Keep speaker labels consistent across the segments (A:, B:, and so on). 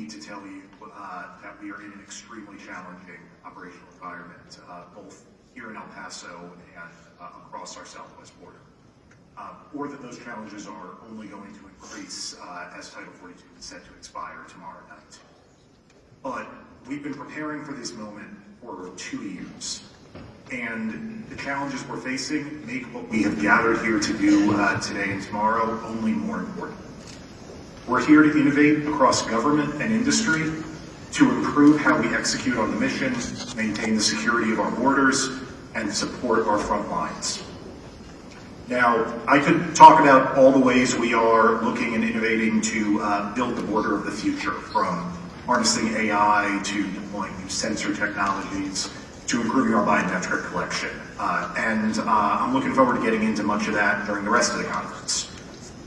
A: need to tell you that we are in an extremely challenging operational environment, both here in El Paso and across our southwest border. Or that those challenges are only going to increase as Title 42 is set to expire tomorrow night. But we've been preparing for this moment for 2 years. And the challenges we're facing make what we have gathered here to do today and tomorrow only more important. We're here to innovate across government and industry to improve how we execute on the mission, maintain the security of our borders, and support our front lines. Now, I could talk about all the ways we are looking and innovating to build the border of the future, from harnessing AI to deploying new sensor technologies to improving our biometric collection. I'm looking forward to getting into much of that during the rest of the conference.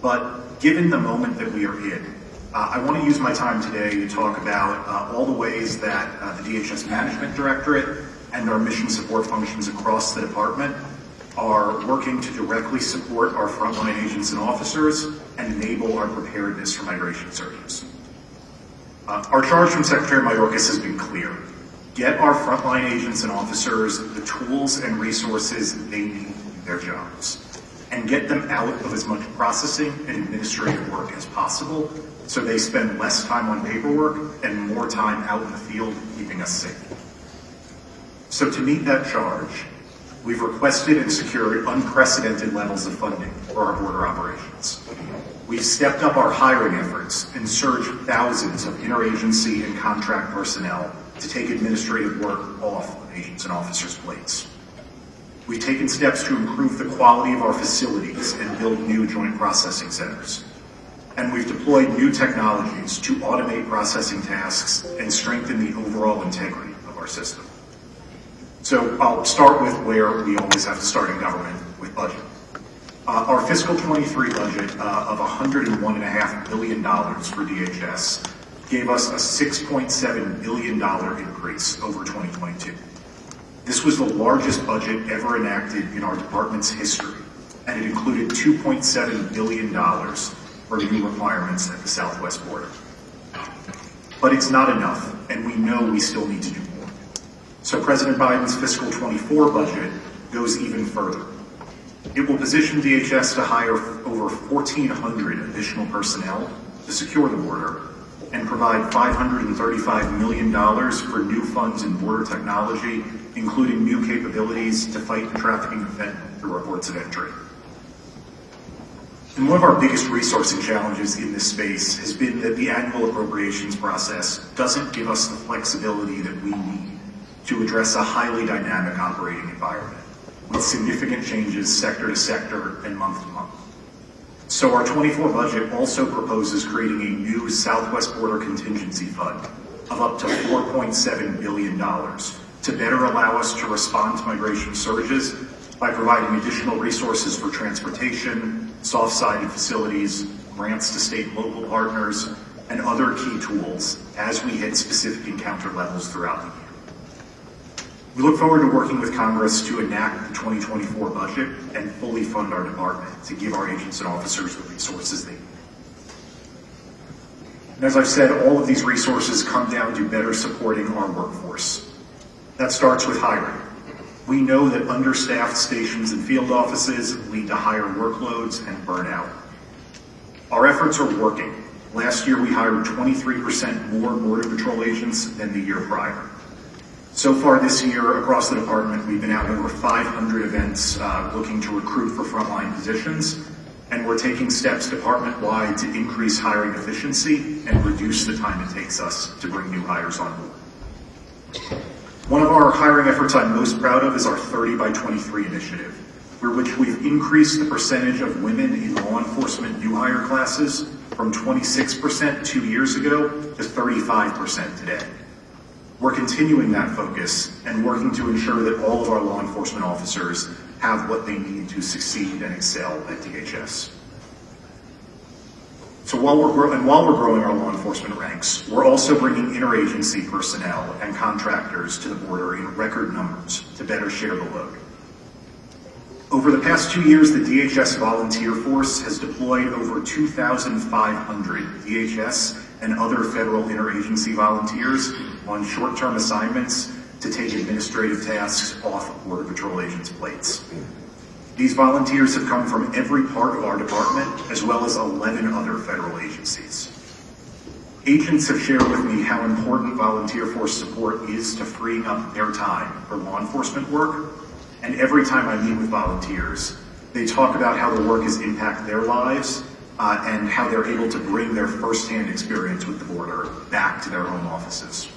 A: But given the moment that we are in, I want to use my time today to talk about all the ways that the DHS Management Directorate and our mission support functions across the department are working to directly support our frontline agents and officers and enable our preparedness for migration surges. Our charge from Secretary Mayorkas has been clear. Get our frontline agents and officers the tools and resources they need to do their jobs, and get them out of as much processing and administrative work as possible so they spend less time on paperwork and more time out in the field keeping us safe. So to meet that charge, we've requested and secured unprecedented levels of funding for our border operations. We've stepped up our hiring efforts and surged thousands of interagency and contract personnel to take administrative work off of agents and officers' plates. We've taken steps to improve the quality of our facilities and build new joint processing centers. And we've deployed new technologies to automate processing tasks and strengthen the overall integrity of our system. So I'll start with where we always have to start in government, with budget. Our fiscal 23 budget of $101.5 billion for DHS gave us a $6.7 billion increase over 2022. This was the largest budget ever enacted in our department's history, and it included $2.7 billion for new requirements at the southwest border. But it's not enough, and we know we still need to do more. So President Biden's fiscal 24 budget goes even further. It will position DHS to hire over 1,400 additional personnel to secure the border and provide $535 million for new funds in border technology, including new capabilities to fight the trafficking of fentanyl through our ports of entry. And one of our biggest resourcing challenges in this space has been that the annual appropriations process doesn't give us the flexibility that we need to address a highly dynamic operating environment with significant changes sector to sector and month to month. So our 24 budget also proposes creating a new Southwest Border Contingency Fund of up to $4.7 billion to better allow us to respond to migration surges by providing additional resources for transportation, soft-sided facilities, grants to state and local partners, and other key tools as we hit specific encounter levels throughout the year. We look forward to working with Congress to enact the 2024 budget and fully fund our department to give our agents and officers the resources they need. And as I've said, all of these resources come down to better supporting our workforce. That starts with hiring. We know that understaffed stations and field offices lead to higher workloads and burnout. Our efforts are working. Last year, we hired 23% more Border Patrol agents than the year prior. So far this year, across the department, we've been out over 500 events looking to recruit for frontline positions, and we're taking steps department-wide to increase hiring efficiency and reduce the time it takes us to bring new hires on board. One of our hiring efforts I'm most proud of is our 30 by 23 initiative, through which we've increased the percentage of women in law enforcement new hire classes from 26% 2 years ago to 35% today. We're continuing that focus and working to ensure that all of our law enforcement officers have what they need to succeed and excel at DHS. So while we're growing our law enforcement ranks, we're also bringing interagency personnel and contractors to the border in record numbers to better share the load. Over the past 2 years, the DHS volunteer force has deployed over 2,500 DHS and other federal interagency volunteers on short-term assignments to take administrative tasks off Border Patrol agents' plates. These volunteers have come from every part of our department, as well as 11 other federal agencies. Agents have shared with me how important volunteer force support is to freeing up their time for law enforcement work, and every time I meet with volunteers, they talk about how the work has impacted their lives and how they're able to bring their firsthand experience with the border back to their home offices.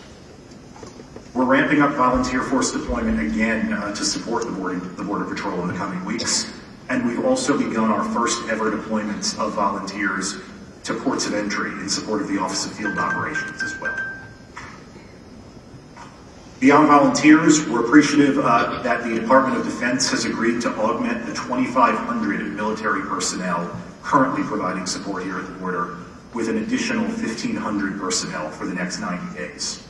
A: We're ramping up volunteer force deployment again to support the Border Patrol in the coming weeks, and we've also begun our first ever deployments of volunteers to ports of entry in support of the Office of Field Operations as well. Beyond volunteers, we're appreciative that the Department of Defense has agreed to augment the 2,500 military personnel currently providing support here at the border with an additional 1,500 personnel for the next 90 days.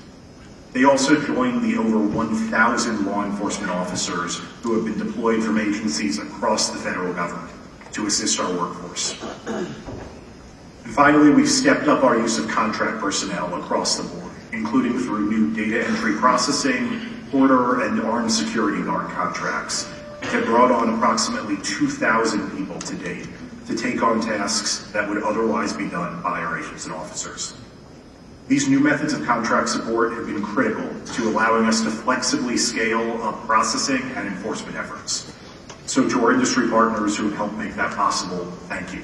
A: They also joined the over 1,000 law enforcement officers who have been deployed from agencies across the federal government to assist our workforce. And finally, we've stepped up our use of contract personnel across the board, including through new data entry processing, border and armed security guard contracts, that have brought on approximately 2,000 people to date to take on tasks that would otherwise be done by our agents and officers. These new methods of contract support have been critical to allowing us to flexibly scale up processing and enforcement efforts. So to our industry partners who have helped make that possible, thank you.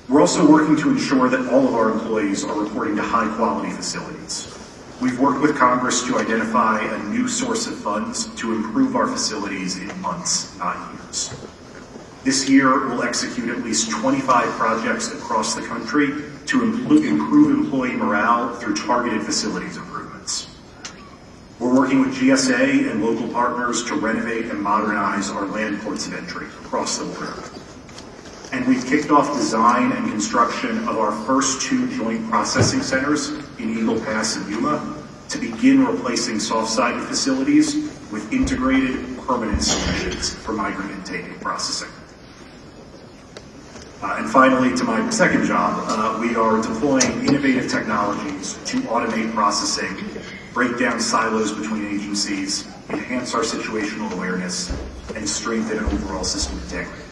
A: We're also working to ensure that all of our employees are reporting to high-quality facilities. We've worked with Congress to identify a new source of funds to improve our facilities in months, not years. This year, we'll execute at least 25 projects across the country to improve employee morale through targeted facilities improvements. We're working with GSA and local partners to renovate and modernize our land ports of entry across the border. And we've kicked off design and construction of our first 2 joint processing centers in Eagle Pass and Yuma to begin replacing soft-sided facilities with integrated permanent solutions for migrant intake and processing. And finally, to my second job, we are deploying innovative technologies to automate processing, break down silos between agencies, enhance our situational awareness, and strengthen overall system integrity.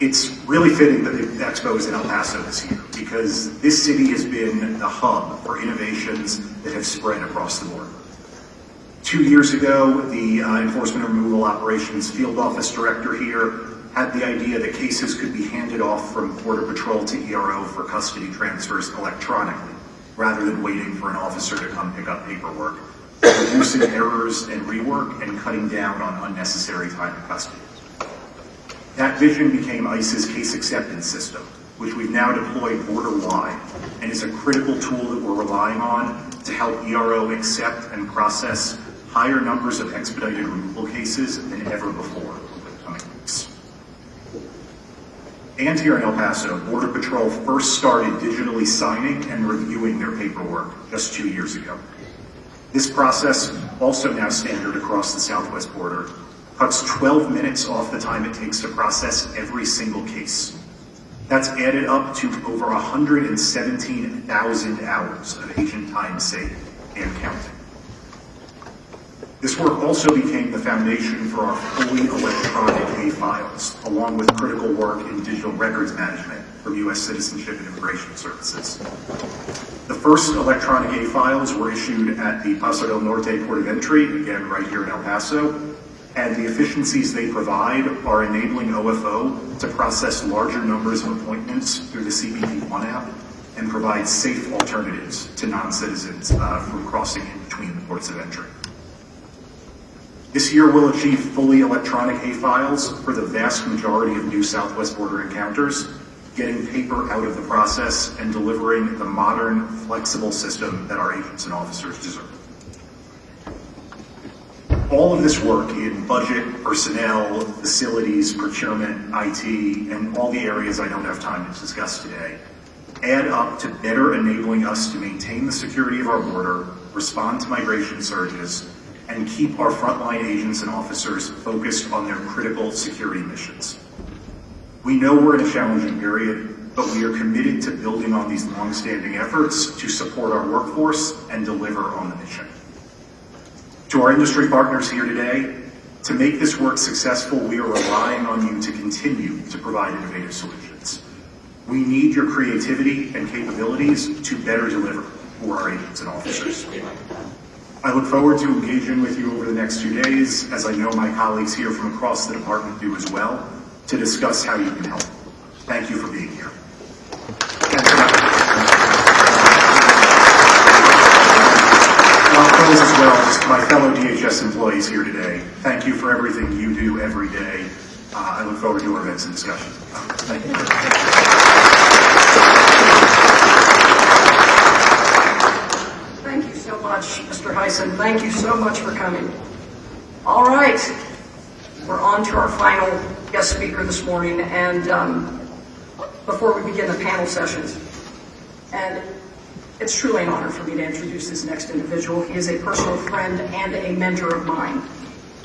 A: It's really fitting that the Expo is in El Paso this year because this city has been the hub for innovations that have spread across the board. 2 years ago, the Enforcement and Removal Operations Field Office Director here had the idea that cases could be handed off from Border Patrol to ERO for custody transfers electronically, rather than waiting for an officer to come pick up paperwork, reducing errors and rework and cutting down on unnecessary time in custody. That vision became ICE's case acceptance system, which we've now deployed border-wide and is a critical tool that we're relying on to help ERO accept and process higher numbers of expedited removal cases than ever before over the coming weeks. And here in El Paso, Border Patrol first started digitally signing and reviewing their paperwork just 2 years ago. This process, also now standard across the southwest border, cuts 12 minutes off the time it takes to process every single case. That's added up to over 117,000 hours of agent time saved and counting. This work also became the foundation for our fully electronic A-files, along with critical work in digital records management from U.S. Citizenship and Immigration Services. The first electronic A-files were issued at the Paso del Norte Port of Entry, again right here in El Paso, and the efficiencies they provide are enabling OFO to process larger numbers of appointments through the CBP-1 app and provide safe alternatives to non-citizens from crossing in between the ports of entry. This year we'll achieve fully electronic A-files for the vast majority of new southwest border encounters, getting paper out of the process and delivering the modern, flexible system that our agents and officers deserve. All of this work in budget, personnel, facilities, procurement, IT, and all the areas I don't have time to discuss today add up to better enabling us to maintain the security of our border, respond to migration surges, and keep our frontline agents and officers focused on their critical security missions. We know we're in a challenging period, but we are committed to building on these long-standing efforts to support our workforce and deliver on the mission. To our industry partners here today, to make this work successful, we are relying on you to continue to provide innovative solutions. We need your creativity and capabilities to better deliver for our agents and officers. I look forward to engaging with you over the next 2 days, as I know my colleagues here from across the department do as well, to discuss how you can help. Thank you for being here. I'll close as well, just to my fellow DHS employees here today. Thank you for everything you do every day. I look forward to our events and discussions. Thank you.
B: Thank you so much, Mr. Hyson. Thank you so much for coming. All right, we're on to our final guest speaker this morning, and before we begin the panel sessions, and it's truly an honor for me to introduce this next individual. He is a personal friend and a mentor of mine.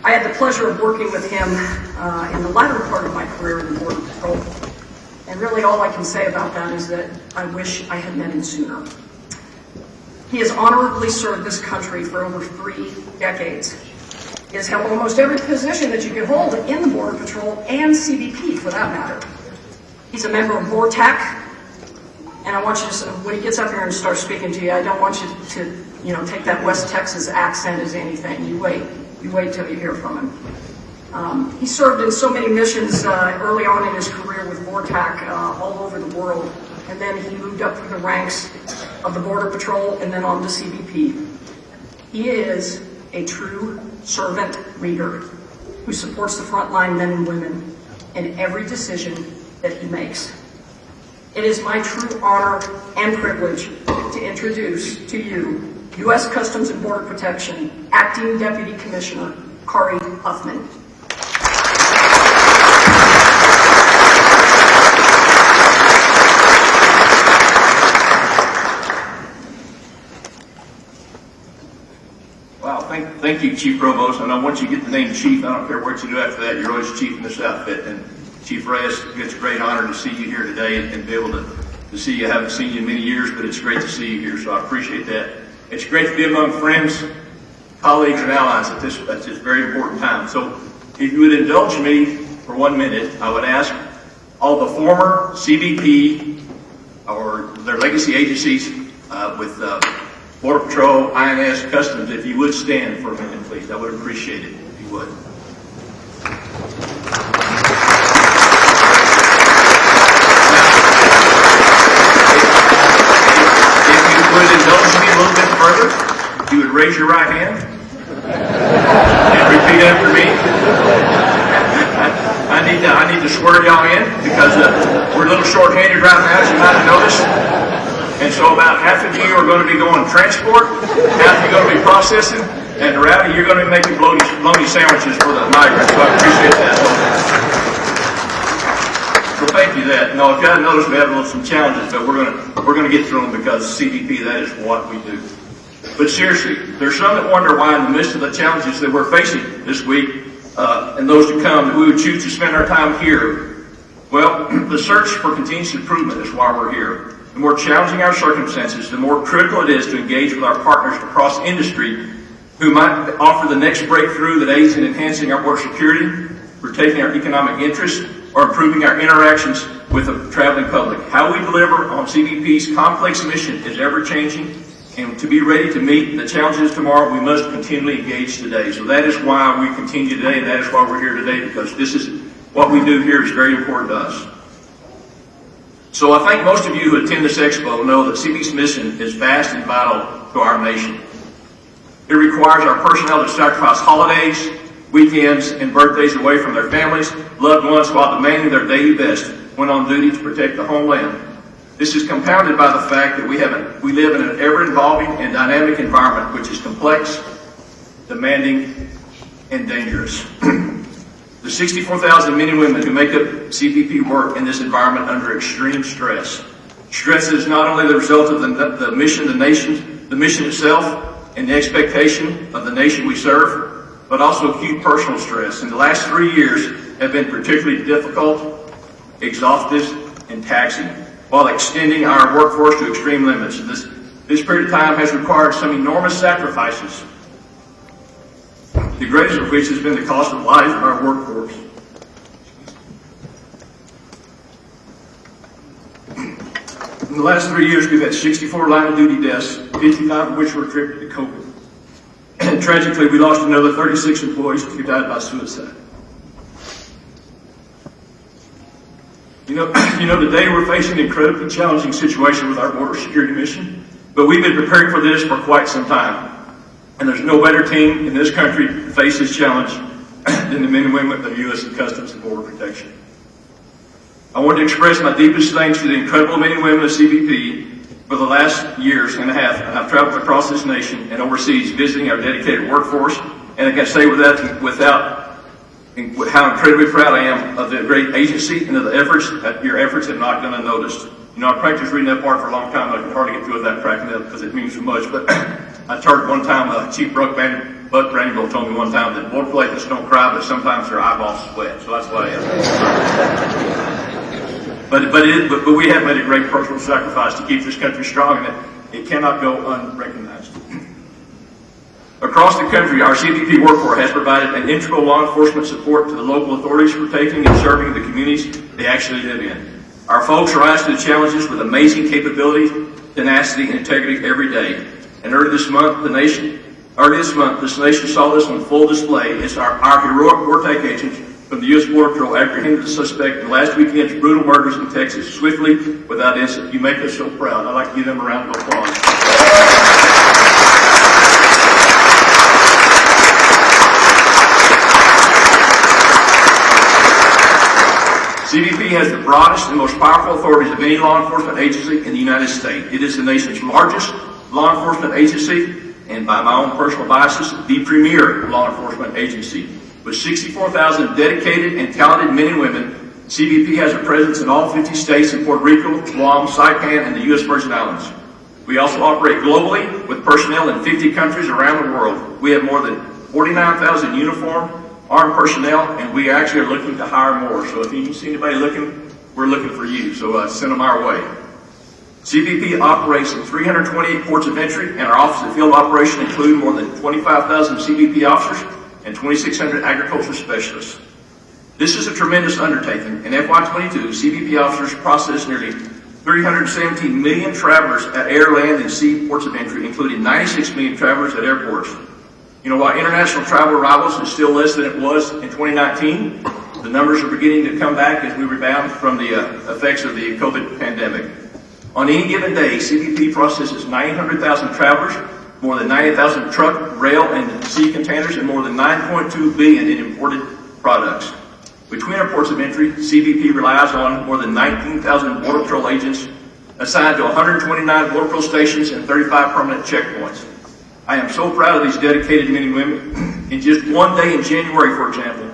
B: I had the pleasure of working with him in the latter part of my career in the Border Patrol, and really all I can say about that is that I wish I had met him sooner. He has honorably served this country for over 3 decades. He has held almost every position that you could hold in the Border Patrol and CBP, for that matter. He's a member of VORTAC, and I want you to, when he gets up here and starts speaking to you, I don't want you to, take that West Texas accent as anything. You wait till you hear from him. He served in so many missions early on in his career with VORTAC all over the world, and then he moved up through the ranks of the Border Patrol and then on to CBP. He is a true servant leader who supports the frontline men and women in every decision that he makes. It is my true honor and privilege to introduce to you U.S. Customs and Border Protection Acting Deputy Commissioner Kari Huffman.
C: Wow, thank you, Chief Provost. And once you get the name Chief, I don't care what you do after that, you're always Chief in this outfit. And Chief Reyes, it's a great honor to see you here today and be able to see you. I haven't seen you in many years, but it's great to see you here, so I appreciate that. It's great to be among friends, colleagues, and allies at this very important time. So if you would indulge me for 1 minute, I would ask all the former CBP or their legacy agencies with Border Patrol, INS, Customs, if you would stand for a minute, please. I would appreciate it if you would. Indulge me a little bit further. If you would raise your right hand and repeat after me. I need to swear y'all in because we're a little short-handed right now, as you might have noticed. And so about half of you are going to be going transport, half of you are going to be processing, and the rest of you are going to be making bologna sandwiches for the migrants. So I appreciate that. So thank you that. No, if you haven't noticed, we have some challenges, but we're going to get through them because CBP, that is what we do. But seriously, there's some that wonder why in the midst of the challenges that we're facing this week, and those to come, that we would choose to spend our time here. Well, the search for continuous improvement is why we're here. The more challenging our circumstances, the more critical it is to engage with our partners across industry who might offer the next breakthrough that aids in enhancing our border security, protecting our economic interests, or improving our interactions with the traveling public. How we deliver on CBP's complex mission is ever-changing, and to be ready to meet the challenges tomorrow, we must continually engage today. So that is why we continue today, and that is why we're here today, because this is what we do here is very important to us. So I think most of you who attend this expo know that CBP's mission is vast and vital to our nation. It requires our personnel to sacrifice holidays, weekends, and birthdays away from their families, loved ones, while demanding their daily best when on duty to protect the homeland. This is compounded by the fact that we live in an ever-evolving and dynamic environment which is complex, demanding, and dangerous. The 64,000 men and women who make up CBP work in this environment under extreme stress. Stress is not only the result of the mission, the mission itself, and the expectation of the nation we serve, but also acute personal stress. And the last 3 years have been particularly difficult, exhaustive, and taxing. while extending our workforce to extreme limits. This period of time has required some enormous sacrifices, the greatest of which has been the cost of life of our workforce. In the last 3 years, we've had 64 line-of-duty deaths, 55 of which were attributed to COVID. And tragically, we lost another 36 employees who died by suicide. You know, today we're facing an incredibly challenging situation with our border security mission, but we've been preparing for this for quite some time. And there's no better team in this country to face this challenge than the men and women of the U.S. Customs and Border Protection. I want to express my deepest thanks to the incredible men and women of CBP for the last years and a half. I've traveled across this nation and overseas visiting our dedicated workforce, and I can say how incredibly proud I am of the great agency and of the efforts. Your efforts have not gone unnoticed. You know, I practiced reading that part for a long time. I can hardly get through that cracking up because it means so much. But I heard one time, Chief Buck Brandeville told me one time that border agents don't cry, but sometimes their eyeballs sweat. So that's what I am. But we have made a great personal sacrifice to keep this country strong, and it cannot go unrecognized. Across the country, our CBP workforce has provided an integral law enforcement support to the local authorities for protecting and serving the communities they actually live in. Our folks rise to the challenges with amazing capability, tenacity, and integrity every day. And earlier this month, this nation saw this on full display. It's our heroic wartime agents from the U.S. Border Patrol apprehended the suspect in last weekend's brutal murders in Texas swiftly, without incident. You make us so proud. I'd like to give them a round of applause. CBP has the broadest and most powerful authorities of any law enforcement agency in the United States. It is the nation's largest law enforcement agency, and by my own personal biases, the premier law enforcement agency. With 64,000 dedicated and talented men and women, CBP has a presence in all 50 states and Puerto Rico, Guam, Saipan, and the U.S. Virgin Islands. We also operate globally with personnel in 50 countries around the world. We have more than 49,000 uniformed armed personnel, and we actually are looking to hire more. So if you see anybody looking, we're looking for you. So send them our way. CBP operates in 328 ports of entry, and our Office of Field Operation include more than 25,000 CBP officers and 2,600 agricultural specialists. This is a tremendous undertaking. In FY22, CBP officers processed nearly 317 million travelers at air, land, and sea ports of entry, including 96 million travelers at airports. You know, while international travel arrivals is still less than it was in 2019, the numbers are beginning to come back as we rebound from the effects of the COVID pandemic. On any given day, CBP processes 900,000 travelers, more than 90,000 truck, rail, and sea containers, and more than 9.2 billion in imported products. Between our ports of entry, CBP relies on more than 19,000 Border Patrol agents assigned to 129 Border Patrol stations and 35 permanent checkpoints. I am so proud of these dedicated men and women. In just one day in January, for example,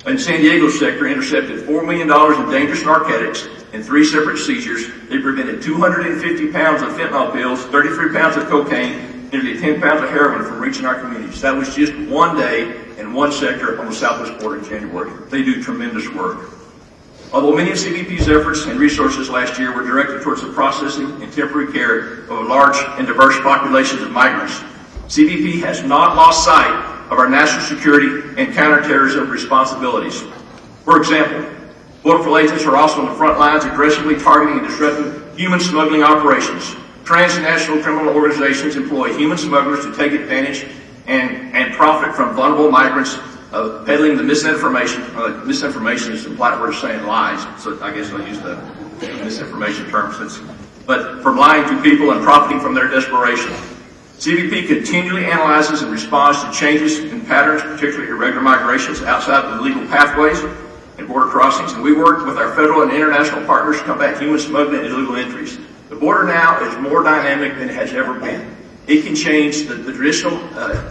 C: in San Diego sector, intercepted $4 million in dangerous narcotics in 3 separate seizures. They prevented 250 pounds of fentanyl pills, 33 pounds of cocaine, nearly 10 pounds of heroin from reaching our communities. That was just one day in one sector on the southwest border in January. They do tremendous work. Although many of CBP's efforts and resources last year were directed towards the processing and temporary care of a large and diverse populations of migrants, CBP has not lost sight of our national security and counterterrorism responsibilities. For example, Border Patrol agents are also on the front lines aggressively targeting and disrupting human smuggling operations. Transnational criminal organizations employ human smugglers to take advantage and profit from vulnerable migrants, peddling the misinformation. Misinformation is the polite word of saying lies, so I guess I'll use the misinformation term. But from lying to people and profiting from their desperation. CBP continually analyzes and responds to changes in patterns, particularly irregular migrations outside of the legal pathways and border crossings, and we work with our federal and international partners to combat human smuggling and illegal entries. The border now is more dynamic than it has ever been. It can change, the traditional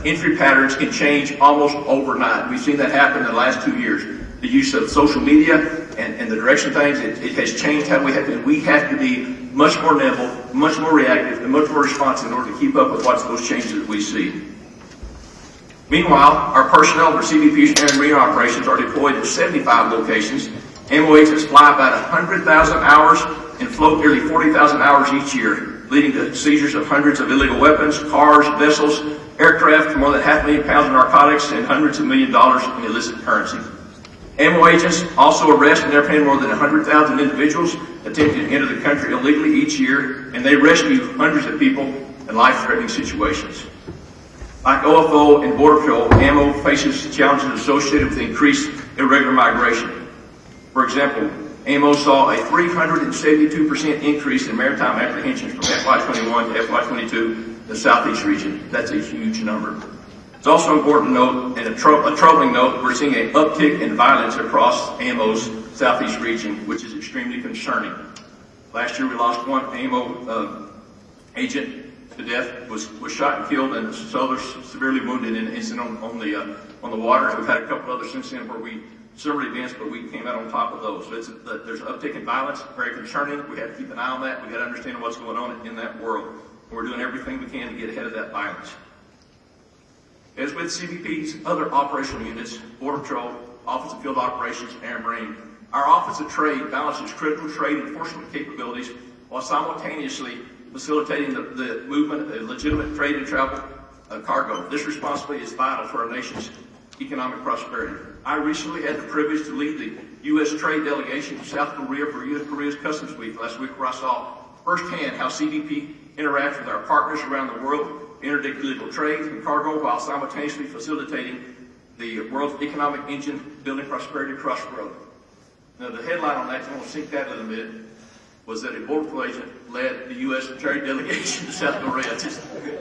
C: entry patterns can change almost overnight. We've seen that happen in the last 2 years. The use of social media and the direction of things, it has changed how we have to. We have to be much more nimble, much more reactive, and much more responsive in order to keep up with what's those changes that we see. Meanwhile, our personnel for CBP's air and marine operations are deployed in 75 locations. MOHs fly about 100,000 hours and float nearly 40,000 hours each year, leading to seizures of hundreds of illegal weapons, cars, vessels, aircraft, more than 500,000 pounds of narcotics, and hundreds of $1 million in illicit currency. Ammo agents also arrest and apprehend more than 100,000 individuals attempting to enter the country illegally each year, and they rescue hundreds of people in life-threatening situations. Like OFO and Border Patrol, ammo faces challenges associated with increased irregular migration. For example, ammo saw a 372% increase in maritime apprehensions from FY21 to FY22 in the Southeast region. That's a huge number. It's also important to note, and a troubling note, we're seeing an uptick in violence across AMO's Southeast region, which is extremely concerning. Last year we lost one AMO agent to death, was shot and killed, and others severely wounded in an incident on the water. We've had a couple others since then where several events, but we came out on top of those. So there's an uptick in violence, very concerning. We have to keep an eye on that. We got to understand what's going on in that world. We're doing everything we can to get ahead of that violence. As with CBP's other operational units, Border Patrol, Office of Field Operations, Air and Marine, our Office of Trade balances critical trade enforcement capabilities while simultaneously facilitating the movement of legitimate trade and travel cargo. This responsibility is vital for our nation's economic prosperity. I recently had the privilege to lead the U.S. trade delegation to South Korea for U.S. Korea's Customs Week last week, where I saw firsthand how CBP interacts with our partners around the world, interdict illegal trade and cargo while simultaneously facilitating the world's economic engine, building prosperity across the world. Now, the headline on that, I want to sink that a little bit, was that a Border Patrol agent led the U.S. trade delegation to South Korea.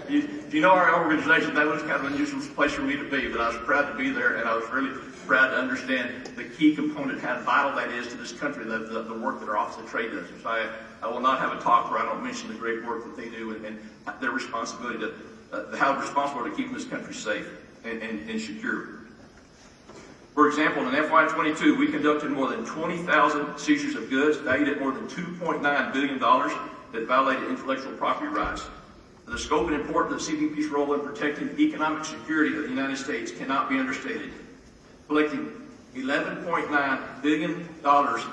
C: If you know our organization, that was kind of an unusual place for me to be, but I was proud to be there, and I was really proud to understand the key component, how vital that is to this country, the work that our Office of Trade does. So I will not have a talk where I don't mention the great work that they do and their responsibility to, how responsible to keeping this country safe and secure. For example, in FY22, we conducted more than 20,000 seizures of goods valued at more than $2.9 billion that violated intellectual property rights. The scope and importance of CBP's role in protecting the economic security of the United States cannot be understated. Collecting $11.9 billion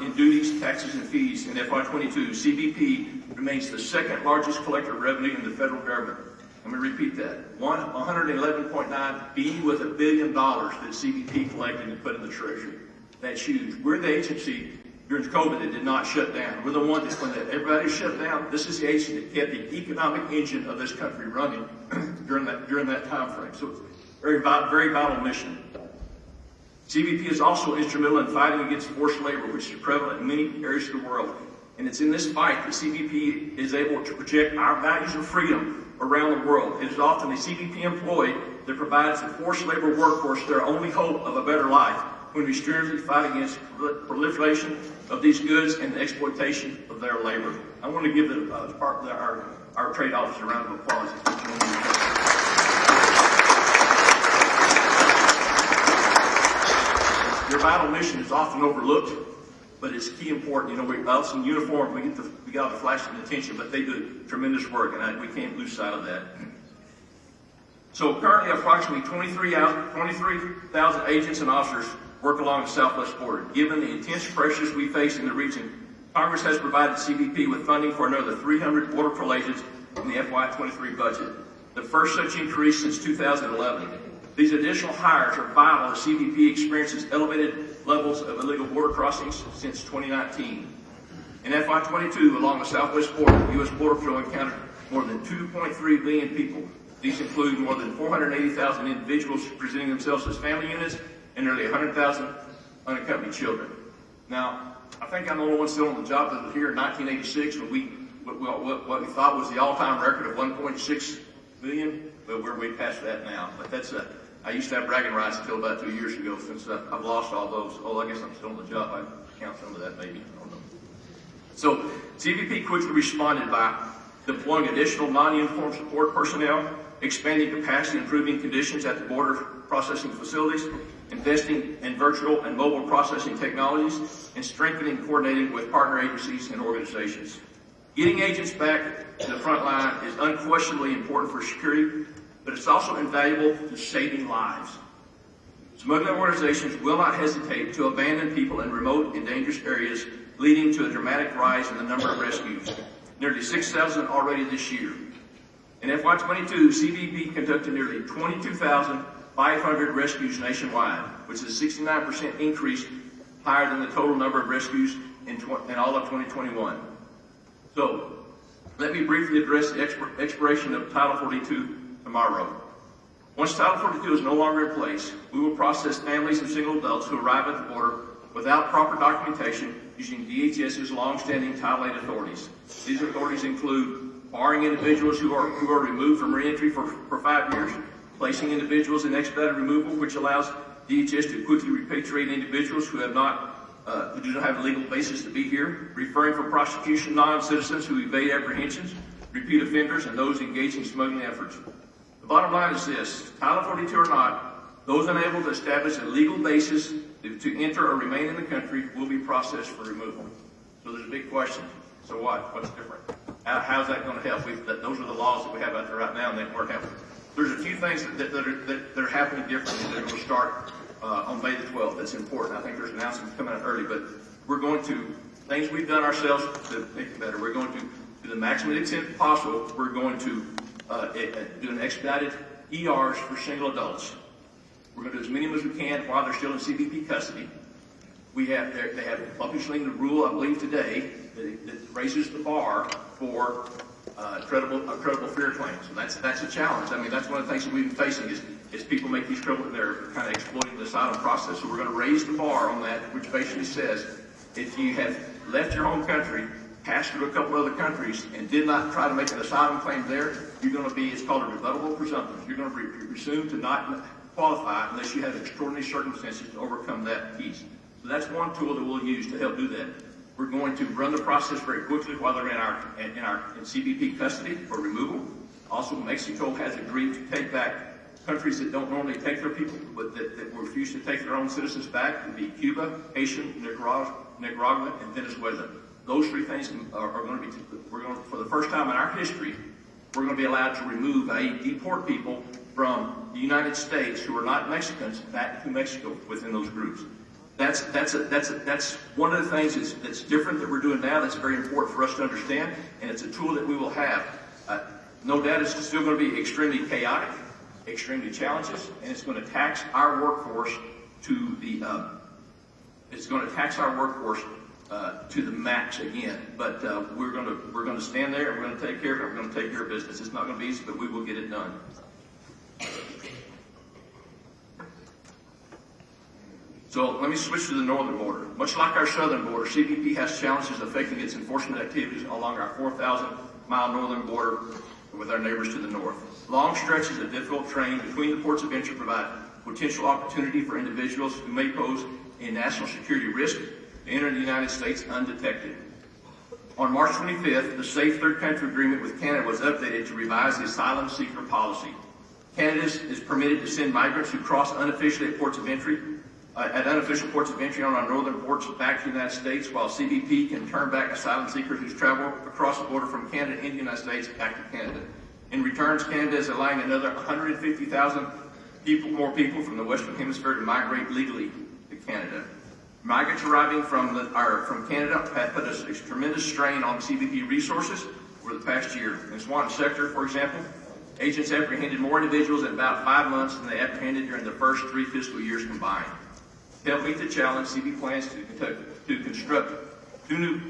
C: in duties, taxes, and fees in FY22, CBP remains the second largest collector of revenue in the federal government. Let me repeat that. $111.9 billion with $1 billion that CBP collected and put in the Treasury. That's huge. We're the agency during COVID that did not shut down. We're the one that, when everybody shut down, this is the agency that kept the economic engine of this country running during that time frame. So it's a very vital mission. CBP is also instrumental in fighting against forced labor, which is prevalent in many areas of the world. And it's in this fight that CBP is able to project our values of freedom around the world. It is often the CBP employee that provides the forced labor workforce their only hope of a better life when we stringently fight against proliferation of these goods and the exploitation of their labor. I want to give our trade office a round of applause. Your vital mission is often overlooked, but it's key important. You know, we us in uniform, we got the flashing attention, but they do tremendous work, and we can't lose sight of that. So currently, approximately 23,000 agents and officers work along the southwest border. Given the intense pressures we face in the region, Congress has provided CBP with funding for another 300 Border Patrol agents in the FY23 budget, the first such increase since 2011. These additional hires are vital as CBP experiences elevated levels of illegal border crossings since 2019. In FY22, along the southwest border, the U.S. Border Patrol encountered more than 2.3 million people. These include more than 480,000 individuals presenting themselves as family units and nearly 100,000 unaccompanied children. Now, I think I'm the only one still on the job that was here in 1986 when what we thought was the all-time record of 1.6 million, but we're way past that now. But I used to have bragging rights until about 2 years ago. Since I've lost all those, I guess I'm still on the job. I count some of that maybe. I don't know. So CBP quickly responded by deploying additional non-uniform support personnel, expanding capacity, improving conditions at the border processing facilities, investing in virtual and mobile processing technologies, and strengthening and coordinating with partner agencies and organizations. Getting agents back to the front line is unquestionably important for security, but it's also invaluable to saving lives. Smuggling organizations will not hesitate to abandon people in remote and dangerous areas leading to a dramatic rise in the number of rescues. Nearly 6,000 already this year. In FY22, CBP conducted nearly 22,500 rescues nationwide, which is a 69% increase higher than the total number of rescues in all of 2021. So, let me briefly address the expiration of Title 42 tomorrow. Once Title 42 is no longer in place, we will process families of single adults who arrive at the border without proper documentation using DHS's long-standing Title 8 authorities. These authorities include barring individuals who are removed from reentry for 5 years, placing individuals in expedited removal, which allows DHS to quickly repatriate individuals who do not have a legal basis to be here, referring for prosecution non-citizens who evade apprehensions, repeat offenders, and those engaged in smuggling efforts. The bottom line is this: Title 42 or not, those unable to establish a legal basis to enter or remain in the country will be processed for removal. So there's a big question. So what? What's different? How's that going to help? Those are the laws that we have out there right now, and they work out. There's a few things that are happening differently that will start on May the 12th. That's important. I think there's announcements coming out early, but we're going to, things we've done ourselves to make it better. We're going to, to the maximum extent possible, we're going to do an expedited ERs for single adults. We're going to do as many as we can while they're still in CBP custody. They have publishing the rule, I believe, today that raises the bar for credible fear claims. And that's a challenge. I mean, that's one of the things that we've been facing is people make these credible, they're kind of exploiting the asylum process. So we're going to raise the bar on that, which basically says if you have left your home country, passed through a couple other countries, and did not try to make an asylum claim there, you're going to be, it's called a rebuttable presumption. You're going to be presumed to not qualify unless you have extraordinary circumstances to overcome that piece. So that's one tool that we'll use to help do that. We're going to run the process very quickly while they're in CBP custody for removal. Also, Mexico has agreed to take back countries that don't normally take their people, but that refuse to take their own citizens back. It would be Cuba, Haiti, Nicaragua, and Venezuela. Those three things are going to be, for the first time in our history, we're going to be allowed to remove, i.e. deport people from the United States who are not Mexicans back to Mexico within those groups. That's one of the things that's different that we're doing now that's very important for us to understand, and it's a tool that we will have. No doubt it's still going to be extremely chaotic, extremely challenging, and it's going to tax our workforce to the to the max again. But we're going to stand there and we're going to take care of it. We're going to take care of business. It's not going to be easy, but we will get it done. So let me switch to the northern border. Much like our southern border, CBP has challenges affecting its enforcement activities along our 4,000-mile northern border with our neighbors to the north. Long stretches of difficult terrain between the ports of entry provide potential opportunity for individuals who may pose a national security risk to enter the United States undetected. On March 25th, the Safe Third Country Agreement with Canada was updated to revise the asylum seeker policy. Canada is permitted to send migrants who cross unofficially at unofficial ports of entry on our northern ports back to the United States, while CBP can turn back asylum seekers who travel across the border from Canada into the United States back to Canada. In return, Canada is allowing another 150,000 more people from the Western Hemisphere to migrate legally to Canada. Migrants arriving from Canada have put a tremendous strain on CBP resources over the past year. In the Swan sector, for example, agents apprehended more individuals in about 5 months than they apprehended during the first 3 fiscal years combined. To help meet the challenge, CBP plans to construct 2 new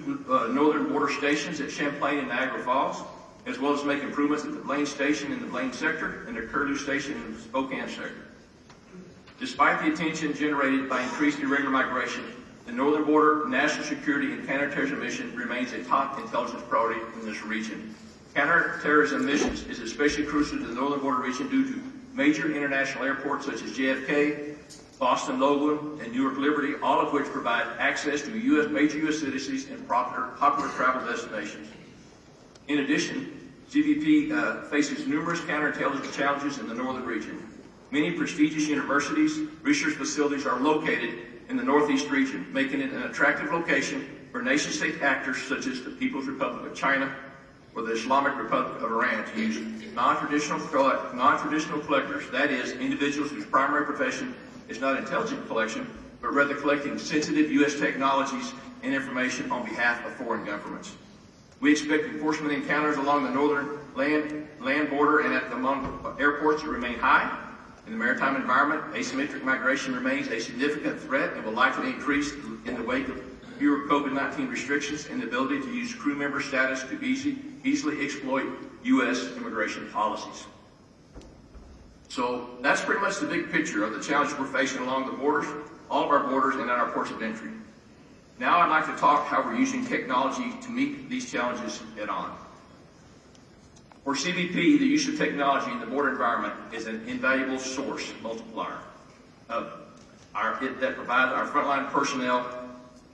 C: northern border stations at Champlain and Niagara Falls, as well as make improvements at the Blaine Station in the Blaine sector and the Curlew Station in the Spokane sector. Despite the attention generated by increased irregular migration, the northern border, national security, and counterterrorism mission remains a top intelligence priority in this region. Counterterrorism missions is especially crucial to the northern border region due to major international airports such as JFK, Boston Logan, and Newark Liberty, all of which provide access to major U.S. cities and popular travel destinations. In addition, CBP faces numerous counterintelligence challenges in the northern region. Many prestigious universities, research facilities are located in the northeast region, making it an attractive location for nation-state actors such as the People's Republic of China or the Islamic Republic of Iran to use non-traditional collectors, that is, individuals whose primary profession is not intelligence collection, but rather collecting sensitive U.S. technologies and information on behalf of foreign governments. We expect enforcement encounters along the northern land border and among airports to remain high. In the maritime environment, asymmetric migration remains a significant threat and will likely increase in the wake of fewer COVID-19 restrictions and the ability to use crew member status to easily exploit U.S. immigration policies. So that's pretty much the big picture of the challenges we're facing along the borders, all of our borders, and at our ports of entry. Now I'd like to talk how we're using technology to meet these challenges head on. For CBP, the use of technology in the border environment is an invaluable source multiplier that provides our frontline personnel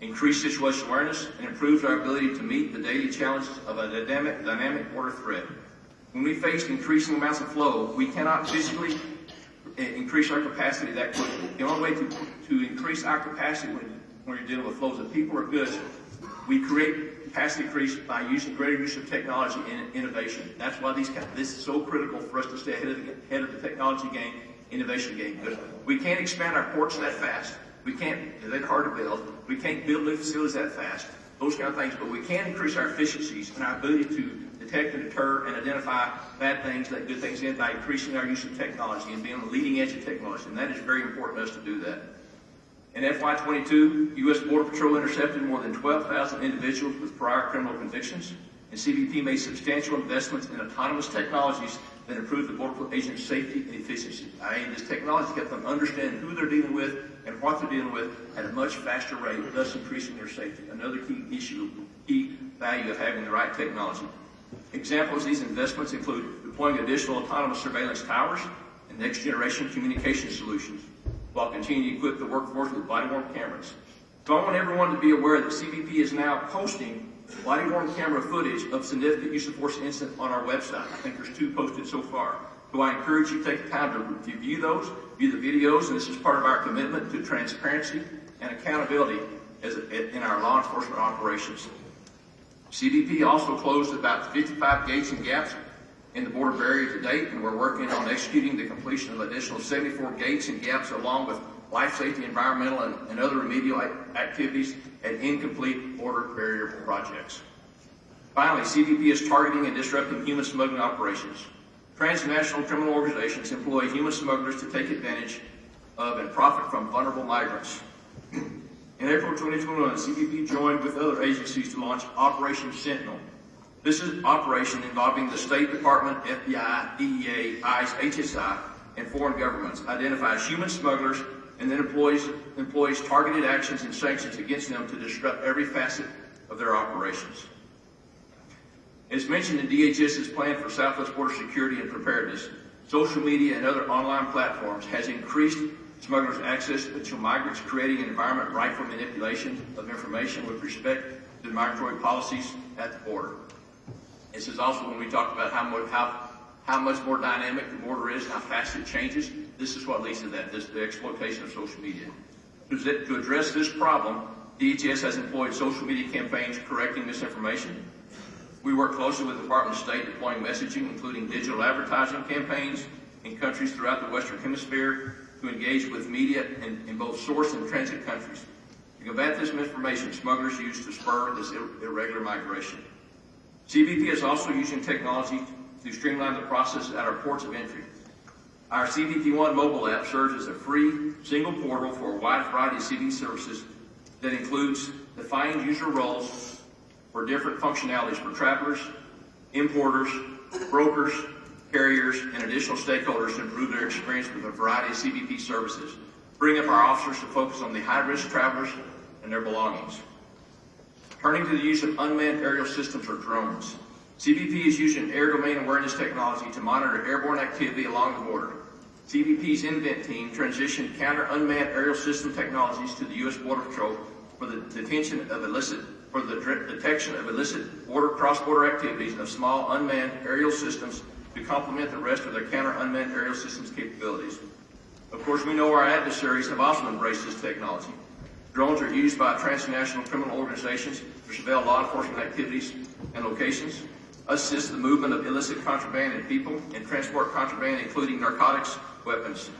C: increased situational awareness and improves our ability to meet the daily challenges of a dynamic border threat. When we face increasing amounts of flow, we cannot physically increase our capacity that quickly. The only way to increase our capacity when you're dealing with flows of people or goods, we create capacity increase by using greater use of technology and innovation. That's why this is so critical for us to stay ahead of the technology game, innovation game. Because we can't expand our ports that fast. We can't, they're hard to build. We can't build new facilities that fast. Those kind of things. But we can increase our efficiencies and our ability to detect and deter and identify bad things, let good things in by increasing our use of technology and being on the leading edge of technology. And that is very important to us to do that. In FY22, U.S. Border Patrol intercepted more than 12,000 individuals with prior criminal convictions, and CBP made substantial investments in autonomous technologies that improve the border agents' safety and efficiency. This technology helps them understand who they're dealing with and what they're dealing with at a much faster rate, thus increasing their safety. Another key value of having the right technology. Examples of these investments include deploying additional autonomous surveillance towers and next-generation communication solutions, while continuing to equip the workforce with body-worn cameras. So I want everyone to be aware that CBP is now posting body-worn camera footage of significant use of force incident on our website. I think there's 2 posted so far. So I encourage you to take the time to view those, view the videos, and this is part of our commitment to transparency and accountability in our law enforcement operations. CBP also closed about 55 gates and gaps in the border barrier to date, and we're working on executing the completion of additional 74 gates and gaps along with life safety, environmental, and other remedial activities and incomplete border barrier projects. Finally, CBP is targeting and disrupting human smuggling operations. Transnational criminal organizations employ human smugglers to take advantage of and profit from vulnerable migrants. In April 2021, CBP joined with other agencies to launch Operation Sentinel. This is an operation involving the State Department, FBI, DEA, ICE, HSI, and foreign governments, identifies human smugglers, and then employs targeted actions and sanctions against them to disrupt every facet of their operations. As mentioned in DHS's plan for Southwest border security and preparedness, social media and other online platforms has increased smugglers' access to migrants, creating an environment ripe for manipulation of information with respect to migratory policies at the border. This is also when we talk about how much more dynamic the border is, how fast it changes. This is what leads to that, the exploitation of social media. To address this problem, DHS has employed social media campaigns correcting misinformation. We work closely with the Department of State deploying messaging, including digital advertising campaigns in countries throughout the Western Hemisphere to engage with media in both source and transit countries. To combat this misinformation, smugglers use to spur this irregular migration. CBP is also using technology to streamline the process at our ports of entry. Our CBP One mobile app serves as a free single portal for a wide variety of CBP services that includes defined user roles for different functionalities for travelers, importers, brokers, carriers, and additional stakeholders to improve their experience with a variety of CBP services. Bring up our officers to focus on the high-risk travelers and their belongings. Turning to the use of unmanned aerial systems or drones. CBP is using air domain awareness technology to monitor airborne activity along the border. CBP's Invent team transitioned counter unmanned aerial system technologies to the U.S. Border Patrol for the detection of illicit cross-border activities of small unmanned aerial systems to complement the rest of their counter unmanned aerial systems capabilities. Of course, we know our adversaries have also embraced this technology. Drones are used by transnational criminal organizations to surveil law enforcement activities and locations, assist the movement of illicit contraband and people, and transport contraband including narcotics, weapons.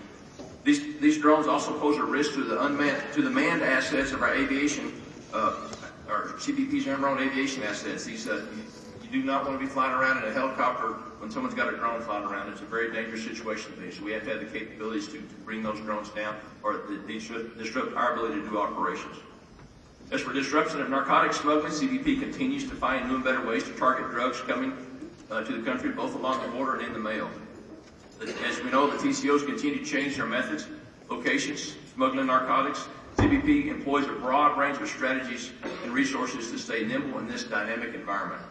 C: These drones also pose a risk to the manned assets of our aviation, our CBP's own aviation assets. You do not want to be flying around in a helicopter when someone's got a drone flying around. It's a very dangerous situation to be. So we have to have the capabilities to bring those drones down, or they should disrupt our ability to do operations. As for disruption of narcotics smuggling, CBP continues to find new and better ways to target drugs coming to the country, both along the border and in the mail. As we know, the TCOs continue to change their methods, locations, smuggling narcotics. CBP employs a broad range of strategies and resources to stay nimble in this dynamic environment.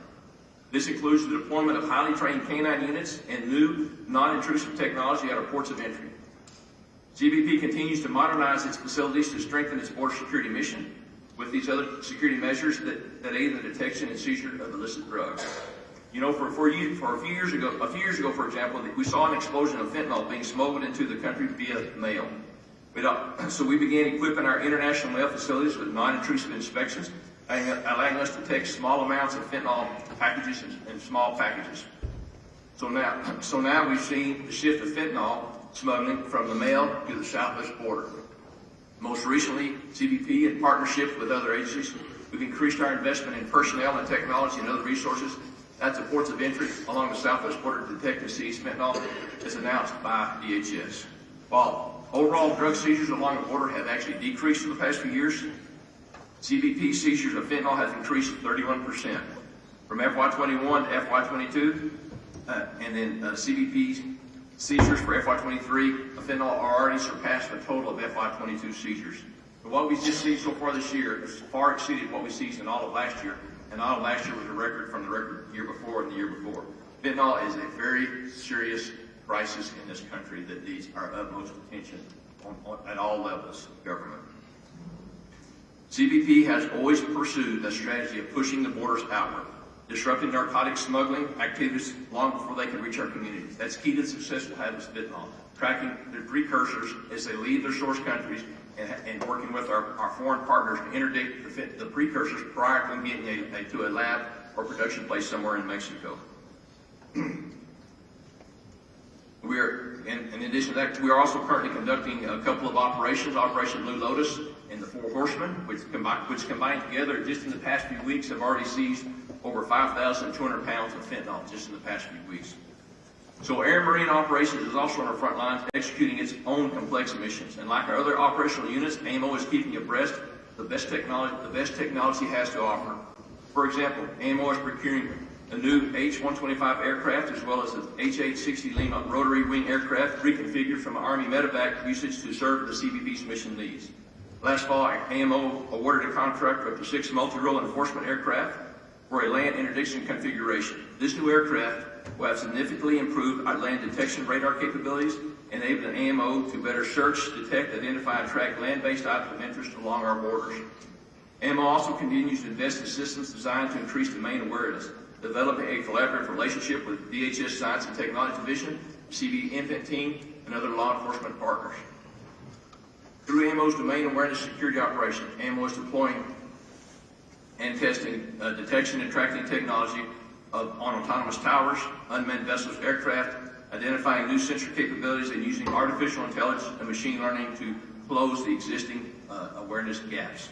C: This includes the deployment of highly trained canine units and new non-intrusive technology at our ports of entry. CBP continues to modernize its facilities to strengthen its border security mission with these other security measures that aid in the detection and seizure of illicit drugs. You know, for a few years ago, for example, we saw an explosion of fentanyl being smuggled into the country via mail. So we began equipping our international mail facilities with non-intrusive inspections, allowing us to take small amounts of fentanyl packages in small packages. So now we've seen the shift of fentanyl smuggling from the mail to the southwest border. Most recently, CBP, in partnership with other agencies, we've increased our investment in personnel and technology and other resources at the ports of entry along the southwest border to detect and seize fentanyl, as announced by DHS. While overall drug seizures along the border have actually decreased in the past few years, CBP seizures of fentanyl has increased 31% from FY21 to FY22, and then CBP's seizures for FY23 of fentanyl are already surpassed the total of FY22 seizures. But what we just seized so far this year has far exceeded what we seized in all of last year, and all of last year was a record from the record year before and the year before. Fentanyl is a very serious crisis in this country that needs our utmost attention at all levels of government. CBP has always pursued a strategy of pushing the borders outward, disrupting narcotic smuggling activities long before they can reach our communities. That's key to the success of having fentanyl, tracking their precursors as they leave their source countries and working with our foreign partners to interdict the precursors prior to them getting to a lab or production place somewhere in Mexico. In addition to that, we are also currently conducting a couple of operations, Operation Blue Lotus and the Four Horsemen, which combined together just in the past few weeks have already seized over 5,200 pounds of fentanyl just in the past few weeks. So Air and Marine Operations is also on our front lines executing its own complex missions. And like our other operational units, AMO is keeping abreast the best technology has to offer. For example, AMO is procuring a new H-125 aircraft as well as the H-860 Lima rotary wing aircraft reconfigured from Army medevac usage to serve the CBP's mission needs. Last fall, AMO awarded a contract for up to 6 multi-role enforcement aircraft for a land interdiction configuration. This new aircraft will have significantly improved our land detection radar capabilities, enabling AMO to better search, detect, identify, and track land-based items of interest along our borders. AMO also continues to invest in systems designed to increase domain awareness, developing a collaborative relationship with DHS Science and Technology Division, CB Infant Team, and other law enforcement partners. Through AMO's domain awareness security operation, AMO is deploying and testing detection and tracking technology on autonomous towers, unmanned vessels, aircraft, identifying new sensor capabilities, and using artificial intelligence and machine learning to close the existing awareness gaps.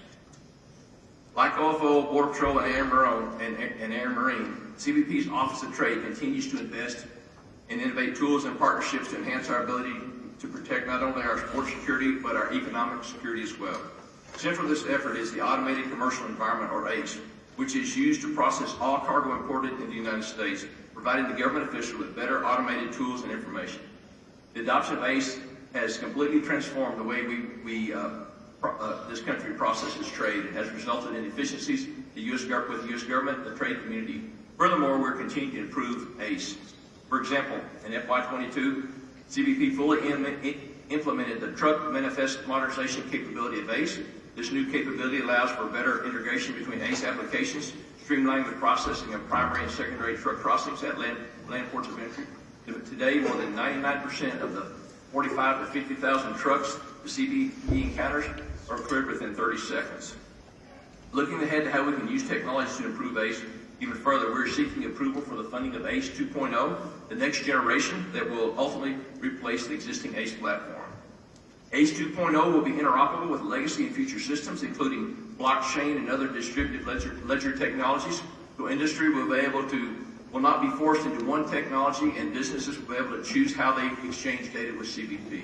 C: Like OFO, Border Patrol, and Air Marine, CBP's Office of Trade continues to invest and innovate tools and partnerships to enhance our ability to protect not only our border security, but our economic security as well. Central to this effort is the Automated Commercial Environment, or ACE, which is used to process all cargo imported in the United States, providing the government official with better automated tools and information. The adoption of ACE has completely transformed the way this country processes trade. It has resulted in efficiencies with the U.S. government, the trade community. Furthermore, we're continuing to improve ACE. For example, in FY22, CBP fully implemented the truck manifest modernization capability of ACE. This new capability allows for better integration between ACE applications, streamlining the processing of primary and secondary truck crossings at land ports of entry. Today, more than 99% of the 45 to 50,000 trucks the CBP encounters are cleared within 30 seconds. Looking ahead to how we can use technology to improve ACE even further, we're seeking approval for the funding of ACE 2.0, the next generation that will ultimately replace the existing ACE platform. ACE 2.0 will be interoperable with legacy and future systems, including blockchain and other distributed ledger technologies. So industry will not be forced into one technology, and businesses will be able to choose how they exchange data with CBP.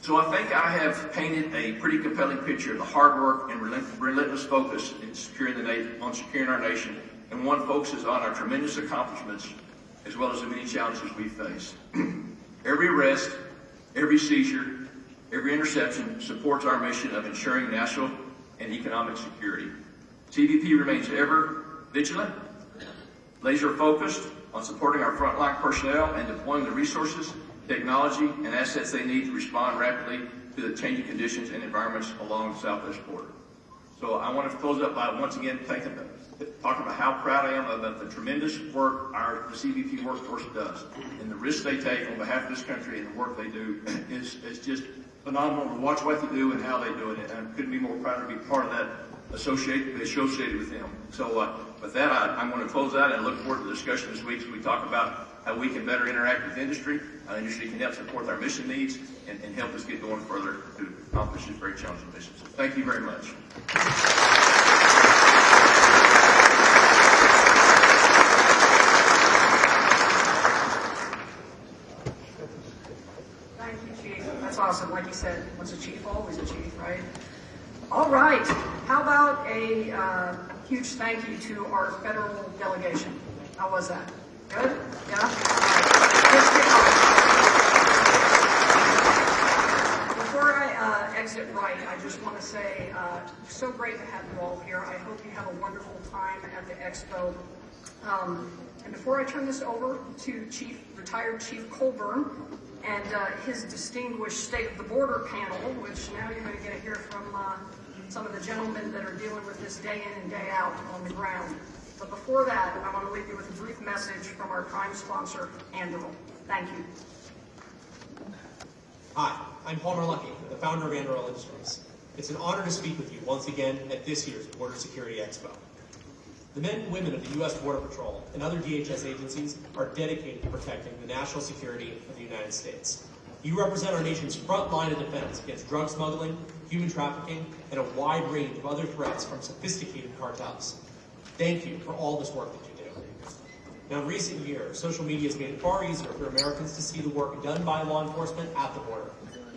C: So I think I have painted a pretty compelling picture of the hard work and relentless focus in securing our nation, and one focuses on our tremendous accomplishments as well as the many challenges we face. Every arrest, every seizure, every interception supports our mission of ensuring national and economic security. CBP remains ever vigilant, laser focused on supporting our frontline personnel and deploying the resources, technology, and assets they need to respond rapidly to the changing conditions and environments along the southwest border. So I want to close up by once again talking about how proud I am about the tremendous work the CBP workforce does, and the risks they take on behalf of this country, and the work they do is just phenomenal to watch what they do and how they do it. And I couldn't be more proud to be part of that, associated with them. So with that, I'm going to close out and look forward to the discussion this week as we talk about how we can better interact with industry, how industry can help support our mission needs, and help us get going further to accomplish this very challenging mission. So thank you very much.
B: Thank you, Chief. That's awesome. Like you said, once a chief, always a chief, right? All right. How about a huge thank you to our federal delegation? How was that? Good? Yeah? Let's kick off. Before I exit right, I just want to say, so great to have you all here. I hope you have a wonderful time at the Expo. And before I turn this over to retired Chief Colburn and his distinguished State of the Border panel, which now you're going to get to hear from some of the gentlemen that are dealing with this day in and day out on the ground. But before that, I want to leave you with a brief message from our prime sponsor, Anduril. Thank you.
D: Hi, I'm Palmer Lucky, the founder of Anduril Industries. It's an honor to speak with you once again at this year's Border Security Expo. The men and women of the U.S. Border Patrol and other DHS agencies are dedicated to protecting the national security of the United States. You represent our nation's front line of defense against drug smuggling, human trafficking, and a wide range of other threats from sophisticated cartels. Thank you for all this work that you do. Now, in recent years, social media has made it far easier for Americans to see the work done by law enforcement at the border.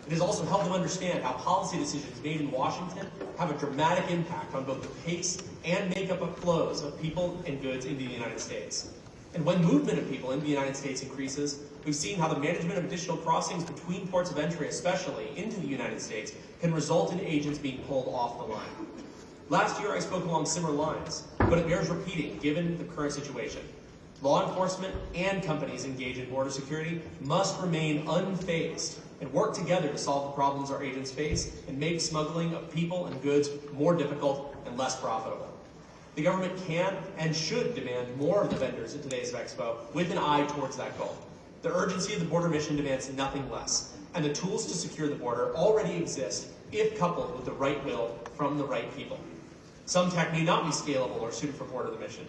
D: It has also helped them understand how policy decisions made in Washington have a dramatic impact on both the pace and makeup of flows of people and goods into the United States. And when movement of people into the United States increases, we've seen how the management of additional crossings between ports of entry, especially into the United States, can result in agents being pulled off the line. Last year, I spoke along similar lines, but it bears repeating given the current situation. Law enforcement and companies engaged in border security must remain unfazed and work together to solve the problems our agents face and make smuggling of people and goods more difficult and less profitable. The government can and should demand more of the vendors at today's Expo with an eye towards that goal. The urgency of the border mission demands nothing less, and the tools to secure the border already exist if coupled with the right will from the right people. Some tech may not be scalable or suited for border mission,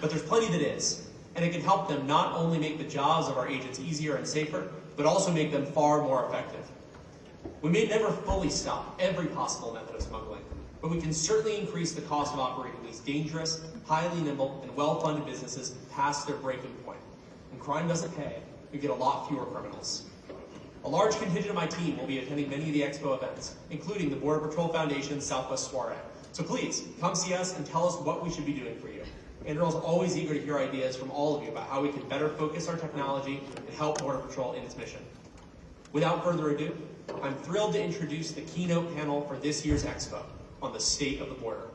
D: but there's plenty that is, and it can help them not only make the jobs of our agents easier and safer, but also make them far more effective. We may never fully stop every possible method of smuggling, but we can certainly increase the cost of operating these dangerous, highly nimble, and well-funded businesses past their breaking point. When crime doesn't pay, we get a lot fewer criminals. A large contingent of my team will be attending many of the Expo events, including the Border Patrol Foundation's Southwest Soiree. So please, come see us and tell us what we should be doing for you. Anduril is always eager to hear ideas from all of you about how we can better focus our technology and help Border Patrol in its mission. Without further ado, I'm thrilled to introduce the keynote panel for this year's Expo on the state of the border.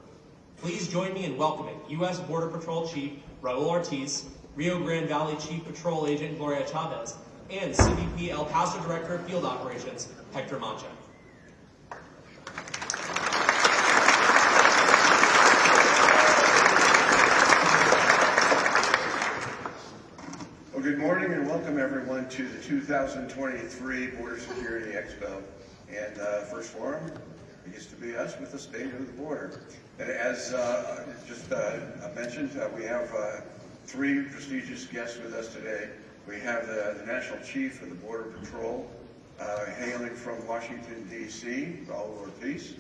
D: Please join me in welcoming U.S. Border Patrol Chief Raul Ortiz, Rio Grande Valley Chief Patrol Agent Gloria Chavez, and CBP El Paso Director of Field Operations, Hector Mancha.
E: Well, good morning and welcome everyone to the 2023 Border Security Expo. And first forum begins to be us with the state of the border. And as just mentioned, we have three prestigious guests with us today. We have the National Chief of the Border Patrol, hailing from Washington, D.C., Raul Ortiz.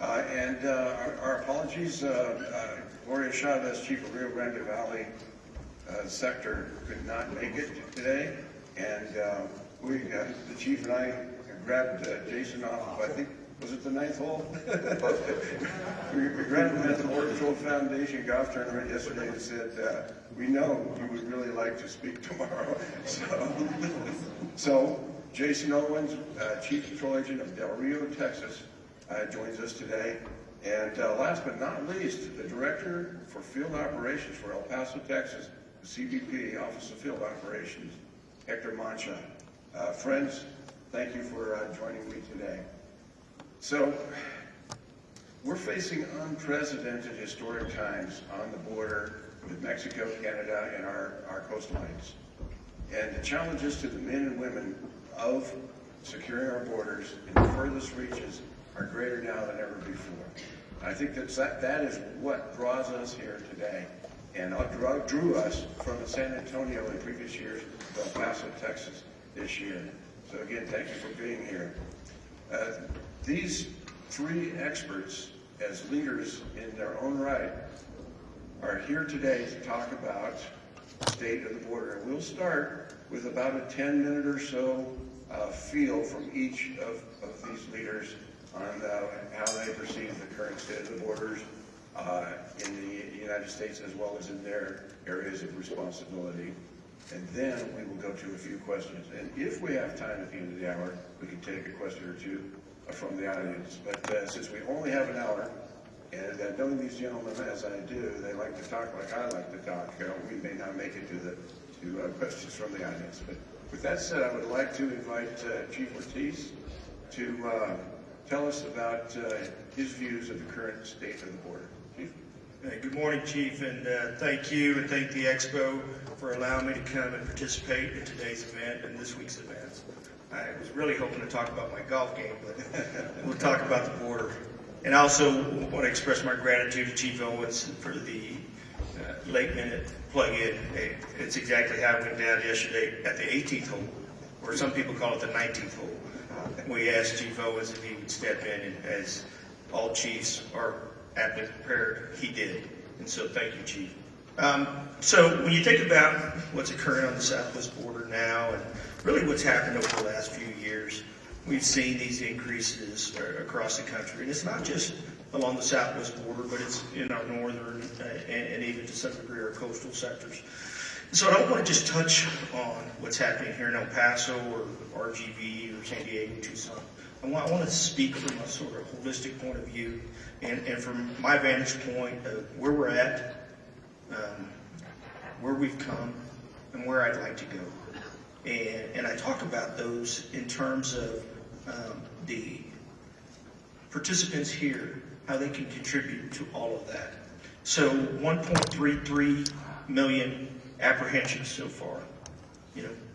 E: And our apologies, Gloria Chavez, Chief of Rio Grande Valley sector, could not make it today. And the chief and I grabbed Jason off, I think, was it the 9th hole? we grabbed him at the Border Patrol Foundation golf tournament yesterday and said, we know you would really like to speak tomorrow. So Jason Owens, Chief Patrol Agent of Del Rio, Texas, joins us today. And last but not least, the Director for Field Operations for El Paso, Texas, the CBP, Office of Field Operations, Hector Mancha. Friends, thank you for joining me today. So, we're facing unprecedented historic times on the border with Mexico, Canada, and our coastlines. And the challenges to the men and women of securing our borders in the furthest reaches are greater now than ever before. I think that is what draws us here today, and drew us from San Antonio in previous years to El Paso, Texas this year. So again, thank you for being here. These three experts, as leaders in their own right, are here today to talk about the state of the border. And we'll start with about a 10-minute or so feel from each of these leaders on how they perceive the current state of the borders in the United States as well as in their areas of responsibility. And then we will go to a few questions. And if we have time at the end of the hour, we can take a question or two from the audience. But since we only have an hour, and knowing these gentlemen as I do, they like to talk like I like to talk. We may not make it to questions from the audience. But with that said, I would like to invite Chief Ortiz to tell us about his views of the current state of the border. Chief?
F: Good morning, Chief, and thank you and thank the Expo for allowing me to come and participate in today's event and this week's events. I was really hoping to talk about my golf game, but we'll talk about the border. And I also want to express my gratitude to Chief Owens for the late-minute plug-in. It's exactly how it went down yesterday at the 18th hole, or some people call it the 19th hole. We asked Chief Owens if he would step in, and as all chiefs are aptly prepared, he did. And so thank you, Chief. So when you think about what's occurring on the southwest border now, and really what's happened over the last few years, we've seen these increases across the country. And it's not just along the southwest border, but it's in our northern and even to some degree our coastal sectors. So I don't want to just touch on what's happening here in El Paso or RGV or San Diego, Tucson. I want to speak from a sort of holistic point of view and from my vantage point of where we're at, where we've come, and where I'd like to go. And I talk about those in terms of the participants here, how they can contribute to all of that. So 1.33 million apprehensions so far,